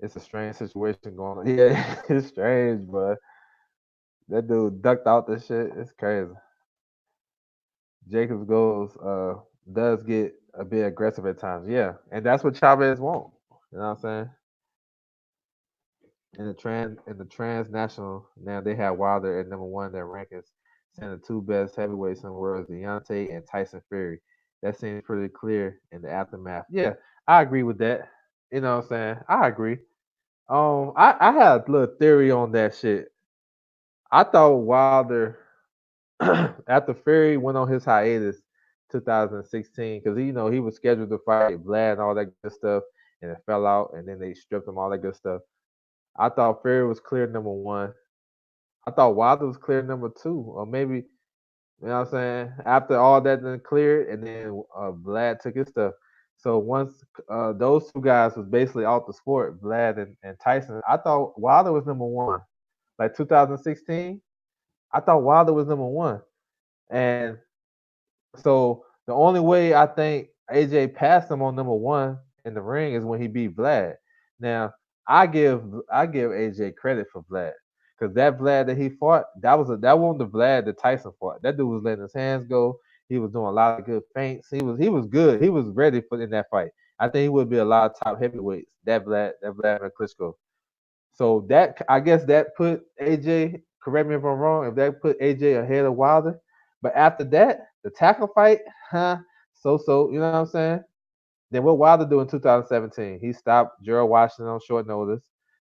it's a strange situation going on. Yeah, it's strange, but that dude ducked out the shit. It's crazy. Jacobs does get a bit aggressive at times. Yeah, and that's what Chavez want. You know what I'm saying? In the transnational now they have Wilder at number one. Their rankings saying the two best heavyweights in the world is Deontay and Tyson Fury. That seems pretty clear in the aftermath. Yeah, I agree with that. You know what I'm saying? I agree. I had a little theory on that shit. I thought Wilder after Fury went on his hiatus 2016 because he was scheduled to fight Vlad and all that good stuff, and it fell out, and then they stripped him all that good stuff. I thought Fury was clear number one. I thought Wilder was clear number two, or maybe you know what I'm saying. After all that then cleared, and then Vlad took his stuff. So once those two guys was basically out the sport, Vlad and Tyson, I thought Wilder was number one. Like 2016, I thought Wilder was number one, and so the only way I think AJ passed him on number one in the ring is when he beat Vlad. Now I give I give AJ credit for Vlad because that Vlad that he fought that wasn't the Vlad that Tyson fought. That dude was letting his hands go. He was doing a lot of good feints. He was good. He was ready for in that fight. I think he would be a lot of top heavyweights. That Vladimir Klitschko. So that I guess that put AJ. Correct me if I'm wrong. If that put AJ ahead of Wilder, but after that, the tackle fight, huh? So. You know what I'm saying? Then what Wilder do in 2017? He stopped Gerald Washington on short notice.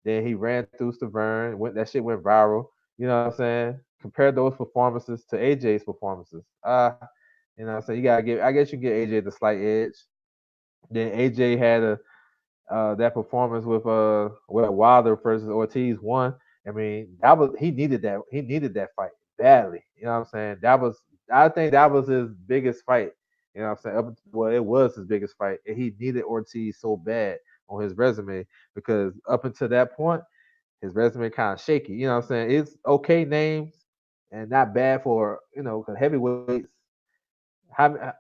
Then he ran through Stavern. That shit went viral. You know what I'm saying? Compare those performances to AJ's performances. You know what I'm saying? You gotta give. I guess you get AJ the slight edge. Then AJ had a that performance with Wilder versus Ortiz won. I mean, that was he needed that fight badly. You know what I'm saying? I think that was his biggest fight. You know what I'm saying? Well, it was his biggest fight, and he needed Ortiz so bad on his resume because up until that point, his resume kind of shaky. You know what I'm saying? It's okay names and not bad for 'cause heavyweights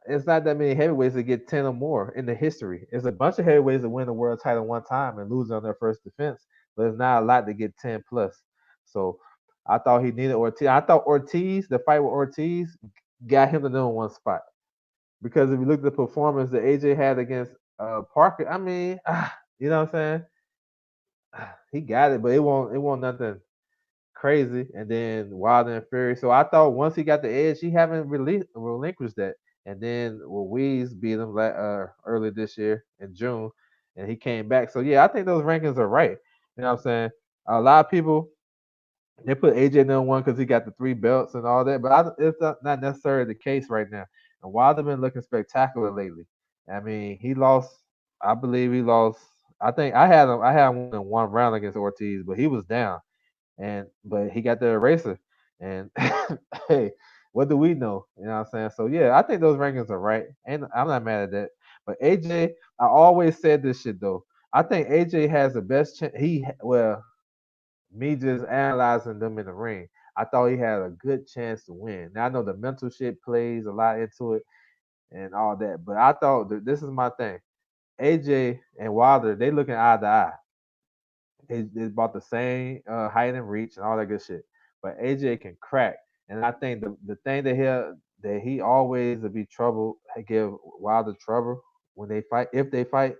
it's not that many heavyweights that get 10 or more in the history. It's a bunch of heavyweights that win the world title one time and lose on their first defense, but it's not a lot to get 10 plus. So I thought he needed Ortiz. I thought the fight with Ortiz, got him the number one spot. Because if you look at the performance that AJ had against Parker, I mean, you know what I'm saying? He got it, but it won't nothing crazy. And then Wilder and Fury. So I thought once he got the edge, he haven't relinquished that. And then Ruiz beat him early this year in June, and he came back. So yeah, I think those rankings are right. You know what I'm saying? A lot of people they put AJ number one because he got the three belts and all that, but it's not necessarily the case right now. And Wilder been looking spectacular lately. I mean, he lost. I believe he lost. I think I had him. I had him in one round against Ortiz, but he was down but he got the eraser. And hey, what do we know? You know what I'm saying? So yeah, I think those rankings are right. And I'm not mad at that. But AJ, I always said this shit though. I think AJ has the best chance. Me just analyzing them in the ring, I thought he had a good chance to win. Now I know the mental shit plays a lot into it and all that, but I thought this is my thing. AJ and Wilder, they looking eye to eye. They about the same height and reach and all that good shit. But AJ can crack, and I think the thing that he always will be trouble, give Wilder trouble when they fight. If they fight,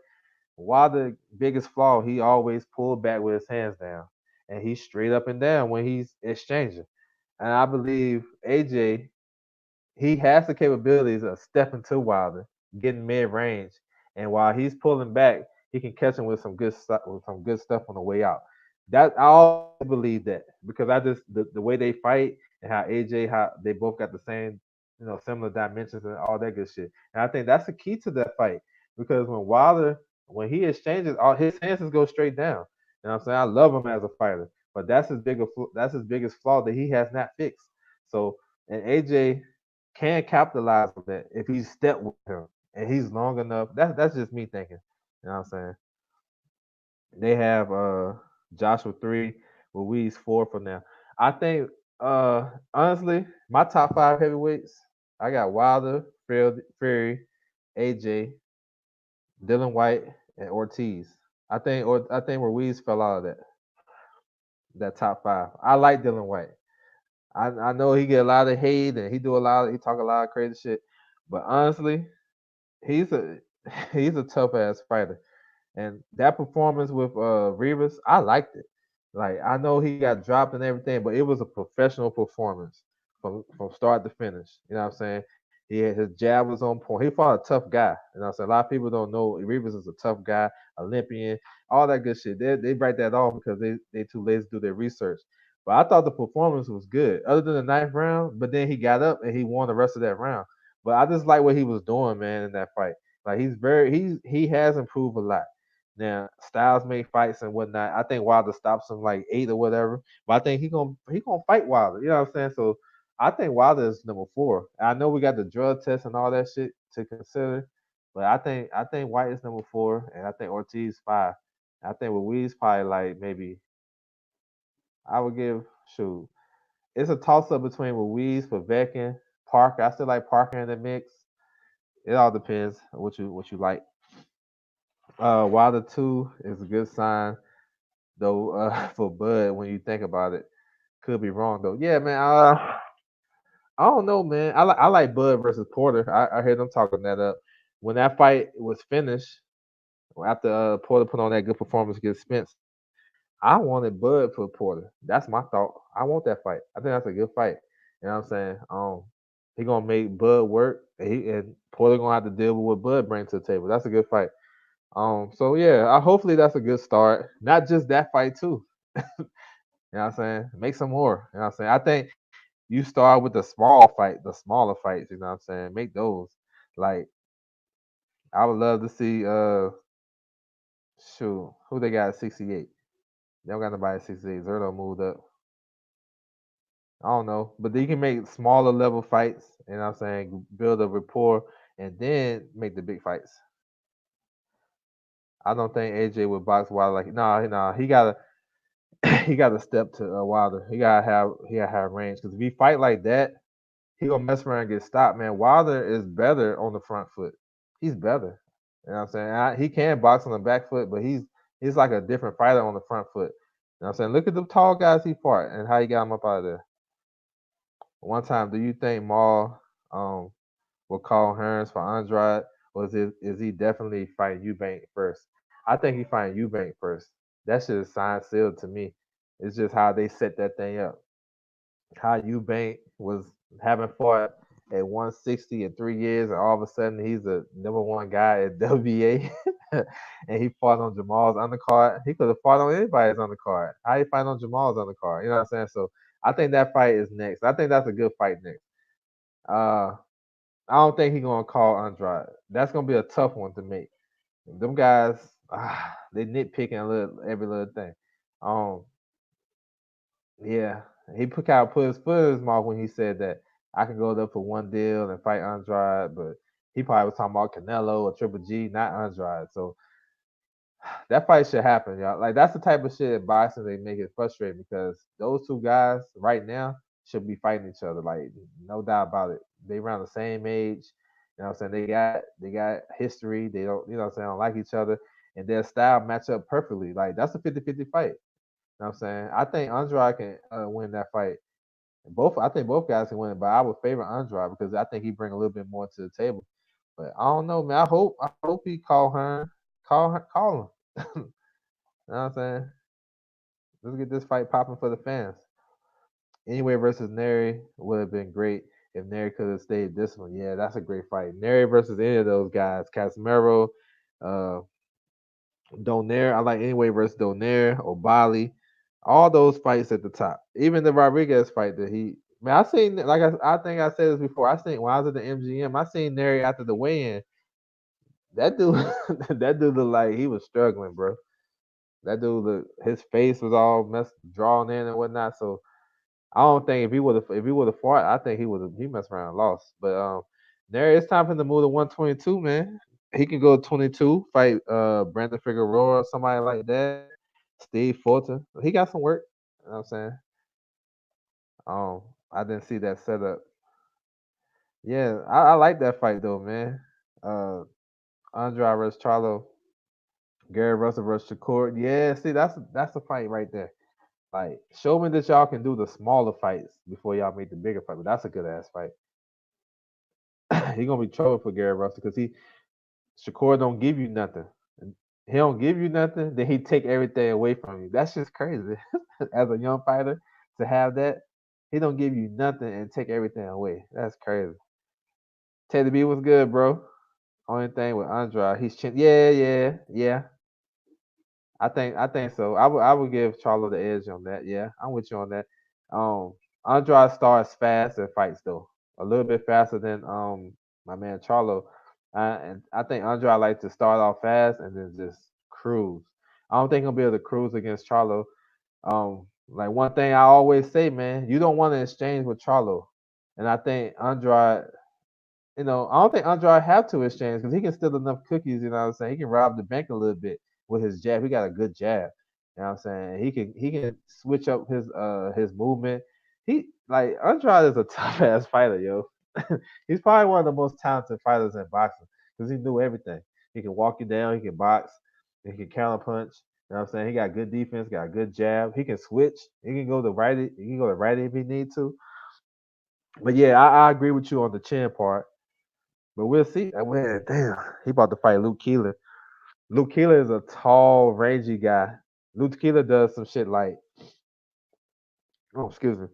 Wilder biggest flaw, he always pull back with his hands down, and he's straight up and down when he's exchanging. And I believe AJ he has the capabilities of stepping to Wilder, getting mid range, and while he's pulling back, he can catch him with some good stuff on the way out. That I always believe that because I just the way they fight and how they both got the same similar dimensions and all that good shit. And I think that's the key to that fight because when he exchanges, all his chances go straight down. You know what I'm saying? I love him as a fighter, but that's his biggest flaw that he has not fixed. So and AJ can capitalize on that if he's stepped with him and he's long enough. That's just me thinking. You know what I'm saying? They have Joshua 3, Ruiz 4 for now. I think honestly, my top five heavyweights, I got Wilder, Fury, AJ, Dylan White, and Ortiz. I think Ruiz fell out of that top five. I like Dylan White. I know he get a lot of hate and he talk a lot of crazy shit. But honestly, he's a he's a tough ass fighter. And that performance with Rivas, I liked it. Like I know he got dropped and everything, but it was a professional performance from start to finish. You know what I'm saying? His jab was on point. He fought a tough guy. You know what I'm saying? A lot of people don't know Rivas is a tough guy, Olympian, all that good shit. They write that off because they too lazy to do their research. But I thought the performance was good, other than the ninth round. But then he got up and he won the rest of that round. But I just like what he was doing, man, in that fight. Like he has improved a lot. Now Styles make fights and whatnot. I think Wilder stops him like 8 or whatever. But I think he gonna fight Wilder. You know what I'm saying? So I think Wilder is number 4. I know we got the drug test and all that shit to consider, but I think White is number 4, and I think Ortiz 5. I think Ruiz probably like maybe I would give shoot. It's a toss up between Ruiz, Povetkin, Parker. I still like Parker in the mix. It all depends on what you like. Wilder 2 is a good sign though for Bud when you think about it. Could be wrong though. Yeah, man. I don't know, man. I like Bud versus Porter. I heard them talking that up. When that fight was finished, after Porter put on that good performance against Spence, I wanted Bud for Porter. That's my thought. I want that fight. I think that's a good fight. You know what I'm saying? He gonna make Bud work, and Porter gonna have to deal with what Bud brings to the table. That's a good fight. So yeah, hopefully that's a good start. Not just that fight too. You know what I'm saying? Make some more. You know what I'm saying? I think you start with the small fight, the smaller fights, you know what I'm saying? Make those. Like, I would love to see shoot, who they got at 68. They don't got nobody at 68. Zerto moved up. I don't know. But you can make smaller level fights, you know what I'm saying? Build a rapport and then make the big fights. I don't think AJ would box Wilder like nah, he gotta he gotta step to Wilder. He gotta have range. Because if he fight like that, he gonna mess around and get stopped, man. Wilder is better on the front foot. He's better. You know what I'm saying? He can box on the back foot, but he's like a different fighter on the front foot. You know what I'm saying? Look at the tall guys he fought and how he got him up out of there. One time, do you think Maul um will call Hearns for Andrade, or is he definitely fighting Eubank first? I think he fighting Eubank first. That shit is signed sealed to me. It's just how they set that thing up. How Eubank was having fought at 160 in 3 years, and all of a sudden he's the number 1 guy at WBA, and he fought on Jamal's undercard. He could have fought on anybody's undercard. How he fight on Jamal's undercard? You know what I'm saying? So I think that fight is next. I think that's a good fight next. Uh, I don't think he's gonna call Andrade. That's gonna be a tough one to make. Them guys, they nitpicking every little thing. Um, yeah, he put his foot in his mouth when he said that I can go there for one deal and fight Andrade, but he probably was talking about Canelo or Triple G, not Andrade. So that fight should happen, y'all. Like that's the type of shit at boxing they make it frustrating because those two guys right now should be fighting each other. Like no doubt about it. They around the same age. You know what I'm saying? They got history. They don't, you know what I'm saying, don't like each other. And their style match up perfectly. Like that's a 50-50 fight. You know what I'm saying? I think Andrade can win that fight. I think both guys can win, but I would favor Andrade because I think he bring a little bit more to the table. But I don't know, man. I hope he call him. You know what I'm saying? Let's get this fight popping for the fans. Anyway versus Neri would have been great if Neri could have stayed this one. Yeah, that's a great fight. Neri versus any of those guys. Casimero, uh, Donaire. I like Anyway versus Donaire, O'Bali. All those fights at the top. Even the Rodriguez fight that he man, I seen like I think I said this before. I seen when I was at the MGM, I seen Neri after the weigh-in. That dude that dude looked like he was struggling, bro. That dude his face was all messed drawn in and whatnot. So I don't think if he would have fought, I think he messed around and lost. But Neri, it's time for him to move to 122, man. He can go 22, fight Brandon Figueroa or somebody like that. Steve Fulton. He got some work. You know what I'm saying? I didn't see that setup. Yeah, I like that fight though, man. Uh Andrade versus Charlo, Gary Russell versus Shakur. Yeah, see that's a fight right there. Like, show me that y'all can do the smaller fights before y'all make the bigger fight. But that's a good ass fight. He gonna be trouble for Gary Russell because Shakur don't give you nothing. He don't give you nothing, then he take everything away from you. That's just crazy. As a young fighter, to have that, he don't give you nothing and take everything away. That's crazy. Teddy B was good, bro. Only thing with Andrade, yeah. I think so. I would give Charlo the edge on that. Yeah, I'm with you on that. Andrade starts fast and fights though, a little bit faster than my man Charlo. And I think Andrade likes to start off fast and then just cruise. I don't think he'll be able to cruise against Charlo. Like one thing I always say, man, you don't want to exchange with Charlo, and I think Andrade. I don't think Andrade have to exchange because he can steal enough cookies. You know what I'm saying? He can rob the bank a little bit with his jab. He got a good jab. You know what I'm saying? He can switch up his movement. He like Andrade is a tough ass fighter, yo. He's probably one of the most talented fighters in boxing because he knew everything. He can walk you down. He can box. He can counter punch. You know what I'm saying? He got good defense. Got a good jab. He can switch. He can go to righty. He can go to righty if he need to. But yeah, I agree with you on the chin part. But we'll see. Man, damn, he about to fight Luke Keeler. Luke Keeler is a tall, rangy guy. Luke Keeler does some shit like, oh, excuse me.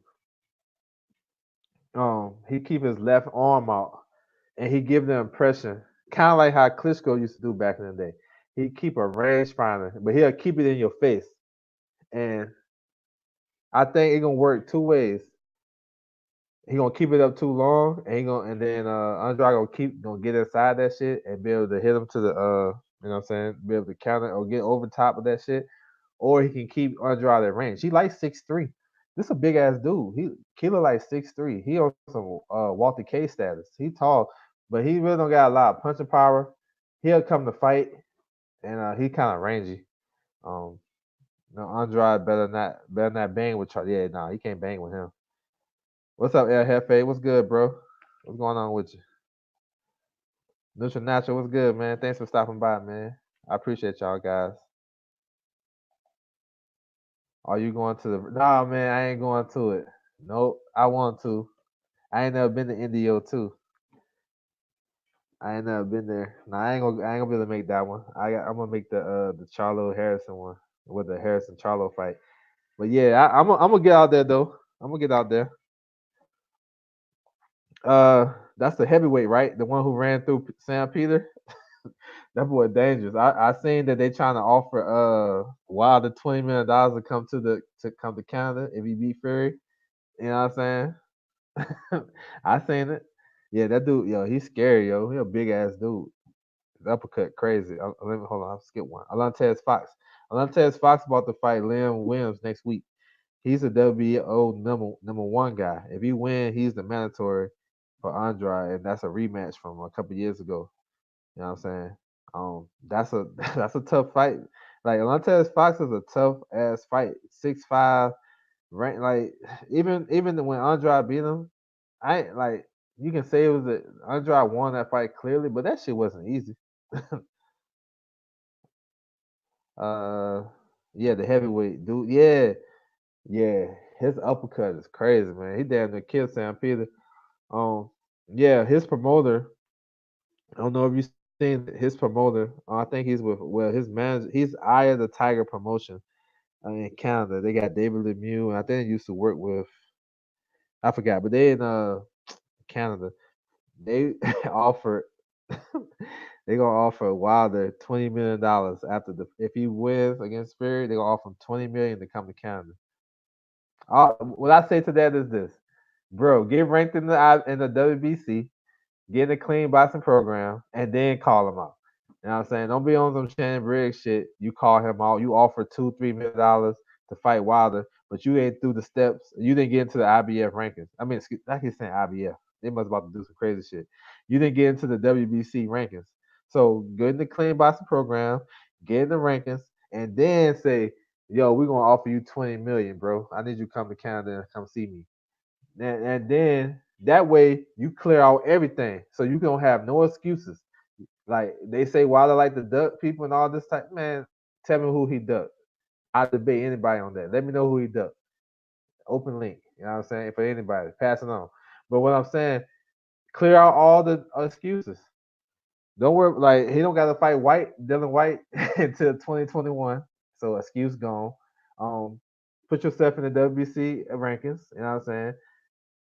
He keep his left arm out, and he give the impression, kind of like how Klitschko used to do back in the day. He keep a range finder, but he'll keep it in your face. And I think it gonna work two ways. He gonna keep it up too long, and he gonna and then Andrade gonna get inside that shit and be able to hit him to the what I'm saying, be able to counter or get over top of that shit, or he can keep Andrade at range. He like 6'3". This a big ass dude. He Killer like 6'3". He on some Walter K status. He tall, but he really don't got a lot of punching power. He'll come to fight, and he kind of rangy. Um, no, Andrade better not bang with Charlie. Yeah, nah, he can't bang with him. What's up, El Jefe? What's good, bro? What's going on with you? Neutral Natural, what's good, man? Thanks for stopping by, man. I appreciate y'all guys. Are you going to the Nah, man, I ain't going to it. Nope. I want to. I ain't never been to Indio too. I ain't never been there. Nah, I ain't gonna be able to make that one. I'm gonna make the Charlo Harrison one with the Harrison Charlo fight. But yeah, I'm gonna get out there though. I'm gonna get out there. That's the heavyweight, right? The one who ran through Sam Peter. That boy dangerous. I seen that they trying to offer Wilder $20 million to come to Canada if he beat Fury. You know what I'm saying? I seen it. Yeah, that dude, yo, he's scary, yo. He a big ass dude. His uppercut crazy. Let me hold on. I'll skip one. Alantez Fox. Alantez Fox about to fight Liam Williams next week. He's a WBO number one guy. If he win, he's the mandatory for Andrade, and that's a rematch from a couple years ago. You know what I'm saying? That's a that's a tough fight. Like Alantez Fox is a tough ass fight. 6'5", rank like even when Andrade beat him, I ain't like you can say it was Andrade won that fight clearly, but that shit wasn't easy. uh, yeah, the heavyweight dude. Yeah, yeah, his uppercut is crazy, man. He damn near killed Sam Peter. Um, yeah, his promoter. I don't know if you seen his promoter. I think he's with his manager. He's Eye of the Tiger promotion in Canada. They got David Lemieux, and I think they used to work with. I forgot, but they in Canada. They offered. They gonna offer Wilder $20 million after the if he wins against Fury. They gonna offer him $20 million to come to Canada. What I say to that is this, bro: get ranked in the WBC, get in a clean boxing program, and then call him out. You know what I'm saying? Don't be on some Shannon Briggs shit. You call him out. You offer $2-3 million to fight Wilder, but you ain't through the steps. You didn't get into the IBF rankings. I mean, I keep saying IBF. They must about to do some crazy shit. You didn't get into the WBC rankings. So get in the clean boxing program, get in the rankings, and then say, "Yo, we're gonna offer you 20 million, bro. I need you to come to Canada and come see me." And then that way you clear out everything, so you don't have no excuses. Like they say, Wilder like to duck people and all this type. Man, tell me who he ducked. I debate anybody on that. Let me know who he ducked. Open link. You know what I'm saying? For anybody, pass it on. But what I'm saying, clear out all the excuses. Don't worry. Like he don't got to fight Dylan White until 2021. So excuse gone. Um, put yourself in the WBC rankings. You know what I'm saying?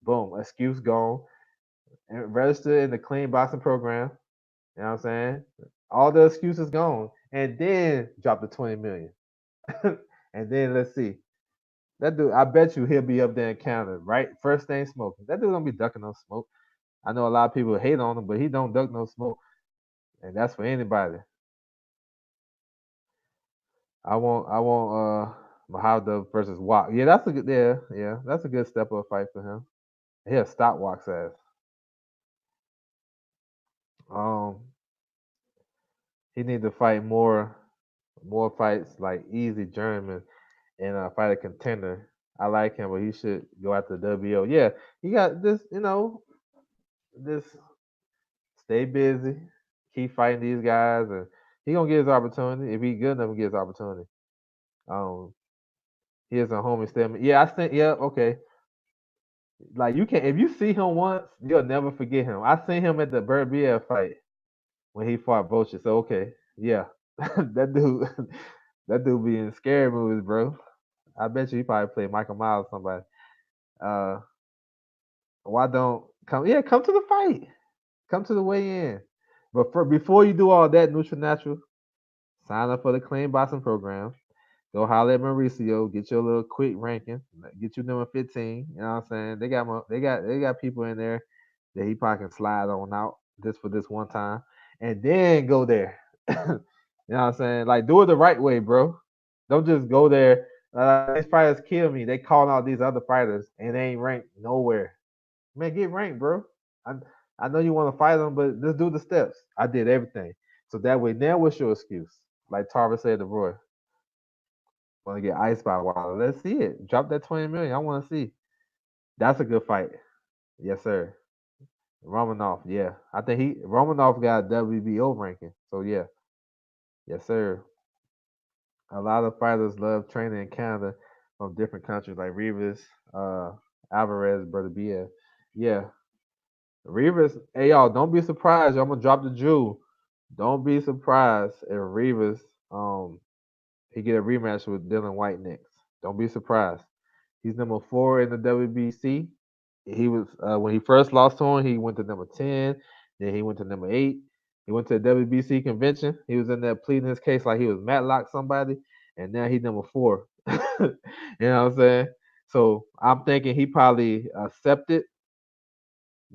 Boom, excuse gone. And register in the clean boxing program. You know what I'm saying? All the excuses gone. And then drop the 20 million. And then let's see. That dude, I bet you he'll be up there in Canada, right? First thing smoking. That dude don't be ducking no smoke. I know a lot of people hate on him, but he don't duck no smoke. And that's for anybody. I want Mahadov versus Wok. Yeah, that's a good that's a good step up fight for him. He'll stop Wok's ass. Um, he need to fight more fights like Easy German and fight a contender. I like him, but he should go after the WO. Yeah, he got this. This stay busy, keep fighting these guys, and he gonna get his opportunity. If he good enough, he get his opportunity. Um, he is a homie Stedman. Yeah, I think. Yeah, okay. Like you can, if you see him once, you'll never forget him. I seen him at the Berbia fight when he fought Vulture. So okay, yeah, that dude, that dude be in scary movies, bro. I bet you he probably played Michael Myers or somebody. Uh, why don't come? Yeah, come to the fight. Come to the weigh in. But before you do all that, Neutral Natural, sign up for the Clean Boxing program. Go holler at Mauricio, get your little quick ranking, get you number 15. You know what I'm saying? They got people in there that he probably can slide on out just for this one time. And then go there. You know what I'm saying? Like do it the right way, bro. Don't just go there. These fighters kill me. They calling out these other fighters and they ain't ranked nowhere. Man, get ranked, bro. I I know you want to fight them, but just do the steps. I did everything. So that way, now what's your excuse? Like Tarver said to Roy, want to get iced by Wilder. Let's see it. Drop that 20 million. I want to see. That's a good fight. Yes, sir. Romanov, yeah. I think Romanov got a WBO ranking. So yeah. Yes, sir. A lot of fighters love training in Canada from different countries like Rivas, uh, Alvarez, Brother Bia. Yeah. Rivas, hey y'all, don't be surprised. I'm gonna drop the jewel. Don't be surprised if Rivas he get a rematch with Dylan White next. Don't be surprised. He's number 4 in the WBC. He was when he first lost to him, he went to number 10. Then he went to number 8. He went to the WBC convention. He was in there pleading his case like he was Matlock somebody, and now he's number 4. You know what I'm saying? So I'm thinking he probably accepted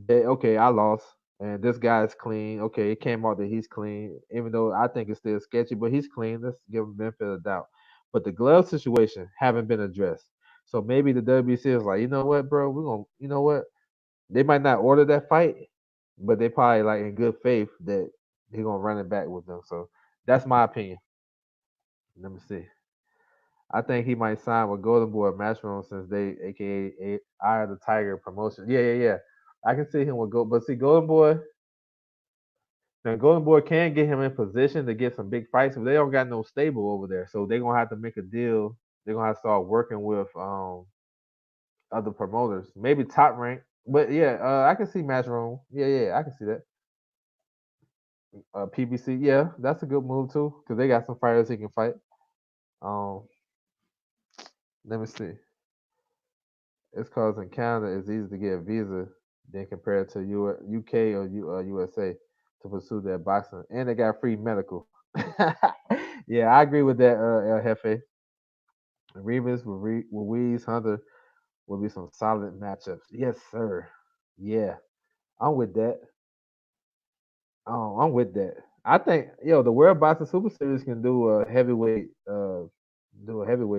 that okay, I lost, and this guy's clean. Okay, it came out that he's clean, even though I think it's still sketchy, but he's clean. Let's give him benefit of the doubt. But the glove situation haven't been addressed. So maybe the WBC is like, you know what, bro, we're gonna, you know what? They might not order that fight, but they probably like in good faith that he's gonna run it back with them. So that's my opinion. Let me see. I think he might sign with Golden Boy Matchroom since they, aka Eye of the Tiger promotion. Yeah. I can see him with Go, but see Golden Boy. Now Golden Boy can get him in position to get some big fights, but they don't got no stable over there, so they're gonna have to make a deal. They're gonna have to start working with other promoters, maybe Top Rank. But yeah, I can see Matchroom. Yeah, I can see that. PBC, yeah, that's a good move too, because they got some fighters he can fight. Um, let me see. It's cause in Canada it's easy to get a visa than compared to UK or USA to pursue their boxing, and they got free medical. Yeah, I agree with that, El Jefe. Rivas, Ruiz, Hunter will be some solid matchups. Yes, sir. Yeah, I'm with that. I'm with that. I think the World Boxing Super Series can do a heavyweight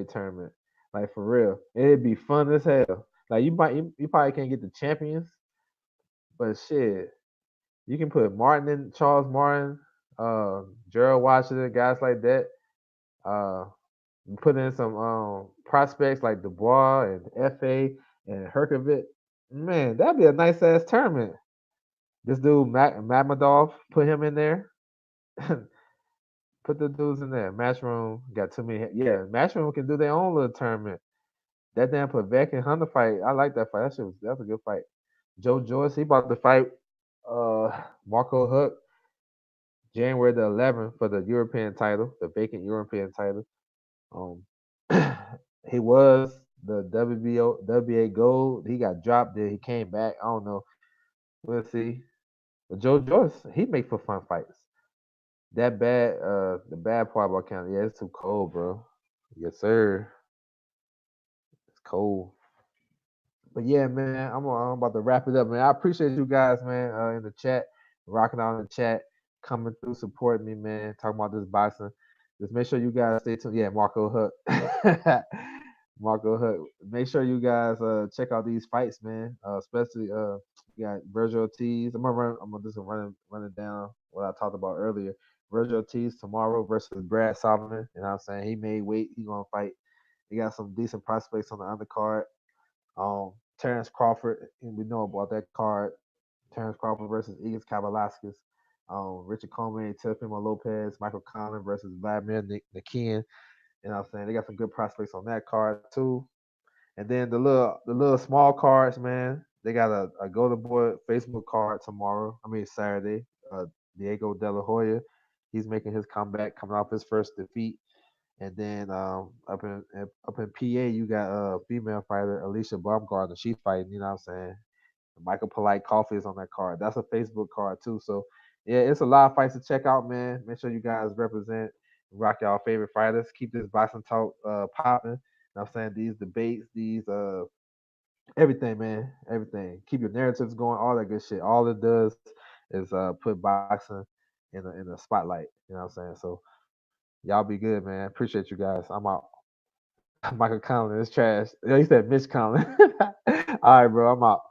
tournament, like for real. It'd be fun as hell. Like you probably can't get the champions, but shit, you can put Martin in Charles Martin, Gerald Washington, guys like that. Uh, put in some prospects like Dubois and Fa and Herkovic. Man, that'd be a nice ass tournament. This dude Magmadov, put him in there. Put the dudes in there. Matchroom got too many. Yeah, Matchroom can do their own little tournament. That damn Pavek and Hunter fight, I like that fight. That's a good fight. Joe Joyce, he about to fight Marco Huck January the 11th for the European title, the vacant European title. Um, he was the WBA gold. He got dropped there. He came back. I don't know. We'll see. But Joe Joyce, he make for fun fights. The bad part about Canada, yeah, it's too cold, bro. Yes, sir. It's cold. But yeah, man, I'm about to wrap it up, man. I appreciate you guys, man, in the chat, rocking out in the chat, coming through, supporting me, man, talking about this boxing. Just make sure you guys stay tuned. Yeah, Marco Huck. Marco Huck. Make sure you guys check out these fights, man. Especially you got Virgil Ortiz. I'm gonna just run it down what I talked about earlier. Virgil Ortiz tomorrow versus Brad Solomon. You know what I'm saying? He made weight. He gonna fight. He got some decent prospects on the undercard. Terrence Crawford, and we know about that card. Terrence Crawford versus Igor Kavalauskas. Richard Coleman, Teofimo Lopez, Michael Conlan versus Vladimir Nikian. You know what I'm saying? They got some good prospects on that card too. And then the little small cards, man. They got a Golden Boy Facebook card tomorrow. I mean Saturday. Diego De La Hoya. He's making his comeback, coming off his first defeat. And then up in PA, you got a female fighter, Alicia Baumgartner. She's fighting. You know what I'm saying? Michael Polite Coffee is on that card. That's a Facebook card too. So yeah, it's a lot of fights to check out, man. Make sure you guys represent, rock y'all favorite fighters. Keep this boxing talk popping. You know what I'm saying? These debates, these everything, man. Everything. Keep your narratives going, all that good shit. All it does is put boxing in a spotlight. You know what I'm saying? So y'all be good, man. Appreciate you guys. I'm out. Michael Conlon is trash. He said Mitch Conlon. All right, bro. I'm out.